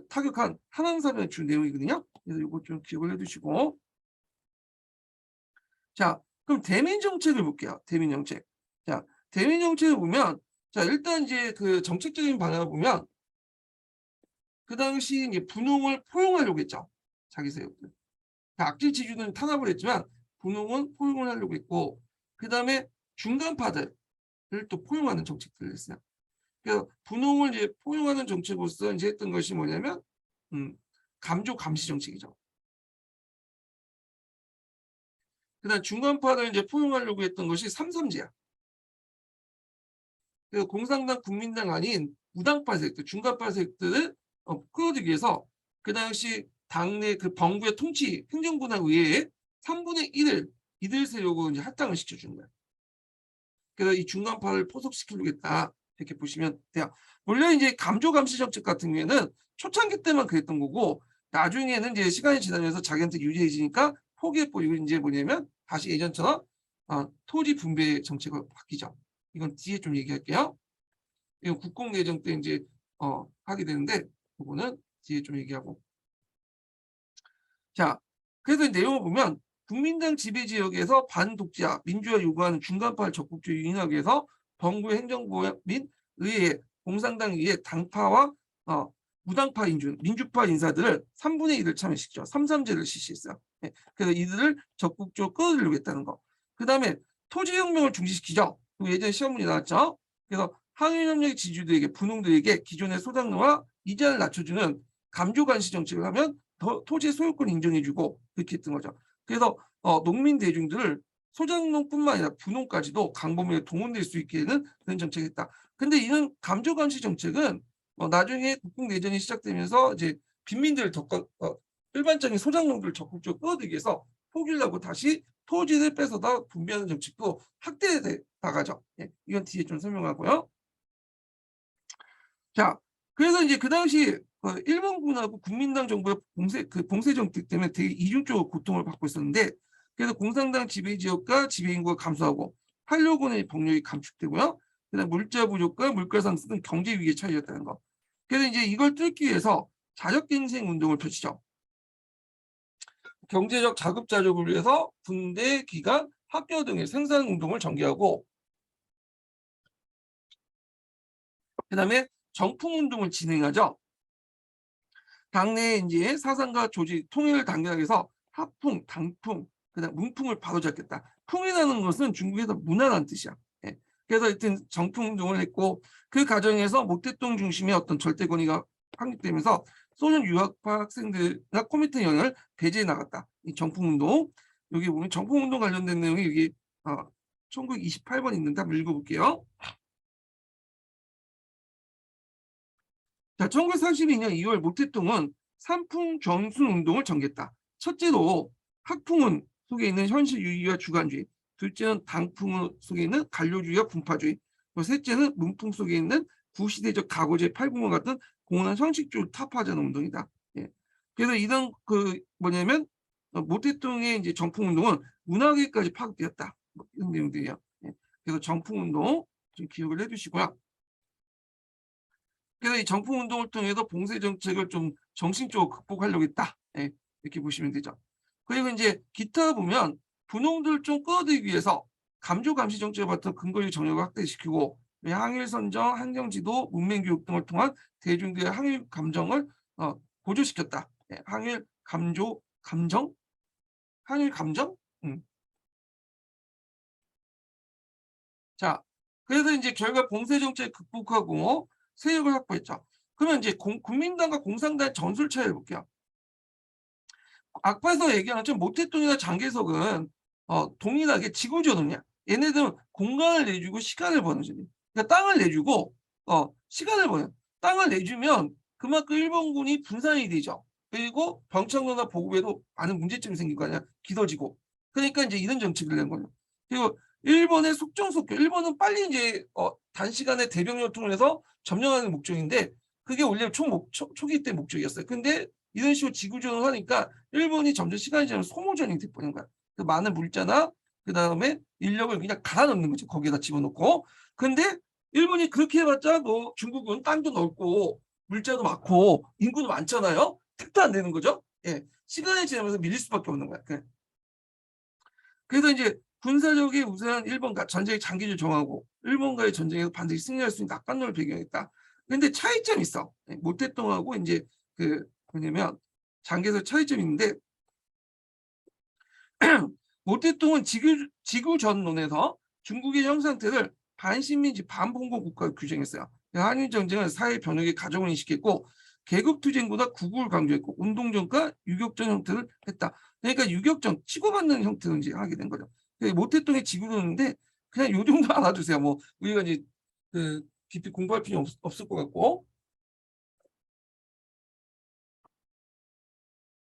타격한 하남사변의 주 내용이거든요. 그래서 이거 좀 기억을 해두시고, 자, 그럼 대민 정책을 볼게요. 대민 정책. 자, 대민 정책을 보면, 자, 일단 이제 그 정책적인 방향을 보면, 그 당시 이제 분홍을 포용하려고 했죠. 자기 세력들. 악질 지주는 탄압을 했지만, 분홍은 포용을 하려고 했고, 그 다음에 중간파들을 또 포용하는 정책들을 했어요. 그래서 분홍을 이제 포용하는 정책으로서 이제 했던 것이 뭐냐면, 감조 감시 정책이죠. 그다음 중간파를 이제 포용하려고 했던 것이 삼삼제야. 그래서 공산당, 국민당 아닌 무당파 세력들, 중간파 세력들을 끌어들이기 위해서 그 당시 당내 그 정부의 통치 행정부나 의회에 3분의 1을 이들 세력으로 이제 할당을 시켜주는 거야. 그래서 이 중간파를 포섭시키려겠다 이렇게 보시면 돼요. 물론 이제 감조 감시 정책 같은 경우에는 초창기 때만 그랬던 거고 나중에는 이제 시간이 지나면서 자기한테 유리해지니까 포기해버리고 이제 뭐냐면 다시 예전처럼 토지 분배 정책으로 바뀌죠. 이건 뒤에 좀 얘기할게요. 이건 국공내정 때 이제 하게 되는데 그거는 뒤에 좀 얘기하고. 자, 그래서 내용을 보면 국민당 지배 지역에서 반독자, 민주화 요구하는 중간파를 적극적으로 유인하기 위해서 정부 행정부 및 의회, 공산당 의회 당파와 무당파 민주파 인사들을 3분의 1을 참여시키죠. 삼삼제를 실시했어요. 네. 그래서 이들을 적극적으로 끌어들이려고 했다는 거. 그 다음에 토지혁명을 중시시키죠. 예전에 시험 문제 나왔죠. 그래서 항일협력의 지주들에게 분홍들에게 기존의 소장료와 이자를 낮춰주는 감조관시 정책을 하면 토지 소유권 인정해주고 그렇게 했던 거죠. 그래서 농민 대중들을 소장농뿐만 아니라 분홍까지도 강범위에 동원될 수 있게 되는 그런 정책을 했다. 근데 이런 감조감시 정책은 나중에 국공내전이 시작되면서 이제 빈민들을 일반적인 소장농들을 적극적으로 끌어들이기 위해서 포기를 하고 다시 토지를 뺏어다 분배하는 정책도 확대돼 나가죠. 예, 이건 뒤에 좀 설명하고요. 자, 그래서 이제 그 당시 일본군하고 국민당 정부의 봉쇄 정책 때문에 되게 이중적으로 고통을 받고 있었는데, 그래서 공산당 지배 지역과 지배 인구가 감소하고 한류군의 병력이 감축되고요. 그다음 물자 부족과 물가 상승 등 경제 위기에 처해졌다는 거. 그래서 이제 이걸 뚫기 위해서 자력갱생 운동을 펼치죠. 경제적 자급자족을 위해서 군대, 기관, 학교 등의 생산 운동을 전개하고 그다음에 정풍운동을 진행하죠. 당내에 이제 사상과 조직 통일을 당겨하기 위해서 하풍, 당풍, 그다음 문풍을 바로잡겠다. 풍이라는 것은 중국에서 문화라는 뜻이야. 예. 그래서 하여튼 정풍운동을 했고 그 과정에서 모택동 중심의 어떤 절대 권위가 확립되면서 소련 유학파 학생들과 코미트 영향을 배제해 나갔다. 이 정풍운동. 여기 보면 정풍운동 관련된 내용이 여기 1928번 있는데 한번 읽어볼게요. 자, 1932년 2월 모택동은 삼풍 정순 운동을 전개했다. 첫째로 학풍은 속에 있는 현실 유의와 주관주의, 둘째는 당풍 속에 있는 관료주의와 분파주의, 셋째는 문풍 속에 있는 구시대적 각오제 팔궁과 같은 공헌한 형식주의를 타파하자는 운동이다. 예. 그래서 이런 그 뭐냐면 모택동의 이제 정풍 운동은 문화계까지 파급되었다. 뭐 이런 내용들이에요. 예. 그래서 정풍 운동 좀 기억을 해두시고요. 그래서 이 정풍 운동을 통해서 봉쇄 정책을 좀 정신적으로 극복하려고 했다. 예, 이렇게 보시면 되죠. 그리고 이제 기타 보면 분홍들 좀 끌어들이기 위해서 감조 감시 정책을 바탕 근거리 정력을 확대시키고 항일 선정, 환경 지도, 문맹 교육 등을 통한 대중들의 항일 감정을 고조시켰다. 예, 항일 감조 감정, 항일 감정. 자, 그래서 이제 결과 봉쇄 정책 극복하고 세력을 확보했죠. 그러면 이제 국민당과 공산당 전술 차이를 볼게요. 악파에서 얘기하는 좀 모택동이나 장개석은 동일하게 지구전이냐. 얘네들은 공간을 내주고 시간을 버는 거죠. 그러니까 땅을 내주고 시간을 버는. 땅을 내주면 그만큼 일본군이 분산이 되죠. 그리고 병창로나 보급에도 많은 문제점이 생길 거 아니야. 길어지고. 그러니까 이제 이런 정책을 낸 거예요. 그리고 일본의 속전속결. 일본은 빨리 이제 단시간에 대병력을 통해서 점령하는 목적인데 그게 원래 초기 때 목적이었어요. 근데 이런 식으로 지구전을 하니까 일본이 점점 시간이 지나면 소모전이 돼버리는 거야. 그 많은 물자나 그다음에 인력을 그냥 갈아 넣는 거죠. 거기에다 집어넣고. 근데 일본이 그렇게 해봤자 뭐 중국은 땅도 넓고 물자도 많고 인구도 많잖아요. 택도 안 되는 거죠. 예, 시간이 지나면서 밀릴 수밖에 없는 거야. 그래서 이제 군사력이 우세한 일본과 전쟁의 장기를 정하고 일본과의 전쟁에서 반드시 승리할 수 있는 낙관론을 배경했다. 근데 차이점이 있어. 모택동하고 이제 그 뭐냐면 장기에서 차이점이 있는데 모택동은 지구전론에서 중국의 형 상태를 반식민지 반봉건 국가로 규정했어요. 한일 전쟁은 사회 변혁의 가정을 인식했고 계급투쟁보다 구국을 강조했고 운동전과 유격전 형태를 했다. 그러니까 유격전 치고받는 형태로 이제 하게 된 거죠. 모택동의 지구론인데 그냥 요 정도 알아두세요. 뭐 우리가 이제 그 깊이 공부할 필요 없을 것 같고.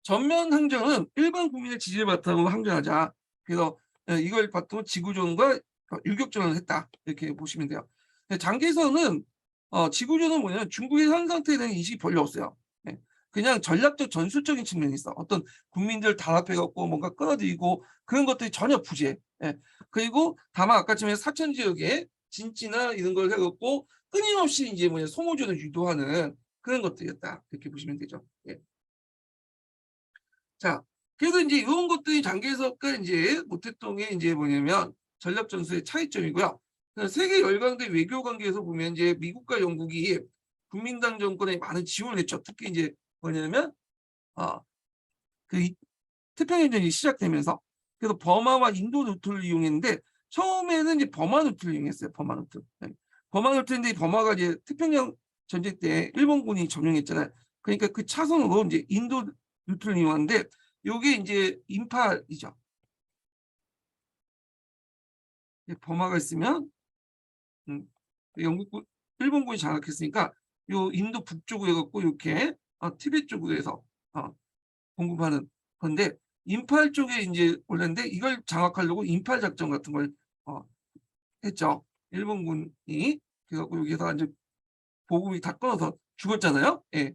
전면 항전은 일반 국민의 지지를 바탕으로 항전하자. 그래서 이걸 바탕으로 지구전과 유격전을 했다. 이렇게 보시면 돼요. 장개선은 지구전은 뭐냐면 중국의 현 상태에 대한 인식이 별로 없어요. 예. 그냥 전략적 전술적인 측면이 있어. 어떤 국민들 단합해갖고 뭔가 끌어들이고 그런 것들이 전혀 부재해. 예. 그리고 다만 아까처럼 사천 지역에 진지나 이런 걸 해갖고 끊임없이 이제 뭐냐 소모전을 유도하는 그런 것들이었다. 이렇게 보시면 되죠. 예. 자, 그래서 이제 이런 것들이 장기석과 이제 모택동의 이제 뭐냐면 전략 전술의 차이점이고요. 세계 열강대 외교 관계에서 보면 이제 미국과 영국이 국민당 정권에 많은 지원을 했죠. 특히 이제 뭐냐면 그 태평양전이 시작되면서 그래서 버마와 인도 루트를 이용했는데 처음에는 이제 버마 루트를 이용했어요. 버마 루트. 네. 버마 루트인데 버마가 이제 태평양 전쟁 때 일본군이 점령했잖아요. 그러니까 그 차선으로 이제 인도 루트를 이용하는데 요게 이제 인팔이죠. 버마가 있으면 영국군, 일본군이 장악했으니까 요 인도 북쪽으로 해갖고 이렇게 티베트 쪽으로 해서 공급하는 건데 인팔 쪽에 이제 올렸는데 이걸 장악하려고 인팔 작전 같은 걸 했죠. 일본군이 그래갖고 여기서 이제 보급이 다 끊어서 죽었잖아요. 예.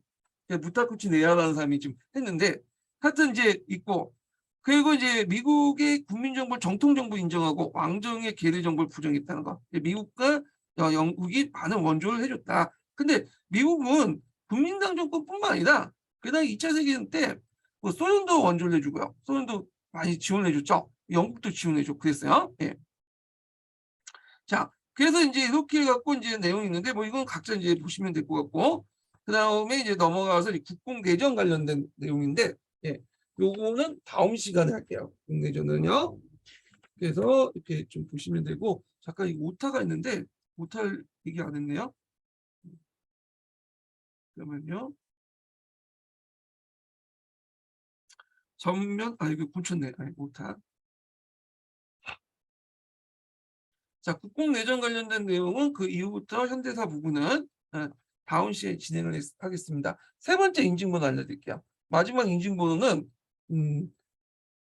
무타쿠치 네야라는 사람이 좀 했는데 하여튼 이제 있고 그리고 이제 미국의 국민정부를 정통정부 인정하고 왕정의 계례 정부를 부정했다는 거. 미국과 영국이 많은 원조를 해줬다. 근데 미국은 국민당 정권뿐만 아니라 그다음 2차 세계대전 때 뭐 소련도 원조를 해주고요. 소련도 많이 지원해줬죠. 영국도 지원해주고 그랬어요. 예. 자, 그래서 이제 이렇게 해 갖고 이제 내용이 있는데 뭐 이건 각자 이제 보시면 될 것 같고, 그다음에 이제 넘어가서 이 국공내전 관련된 내용인데, 예. 요거는 다음 시간에 할게요. 국내전은요. 그래서 이렇게 좀 보시면 되고, 잠깐 이 오타가 있는데 오타를 얘기 안 했네요. 그러면요. 전면 이거 고쳤네. 오타. 자, 국공내전 관련된 내용은 그 이후부터 현대사 부분은 다음 시에 진행을 하겠습니다. 세 번째 인증번호 알려드릴게요. 마지막 인증번호는 음,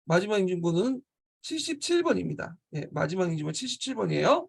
마지막 인증번호는 77번입니다. 예, 마지막 인증번호 77번이에요.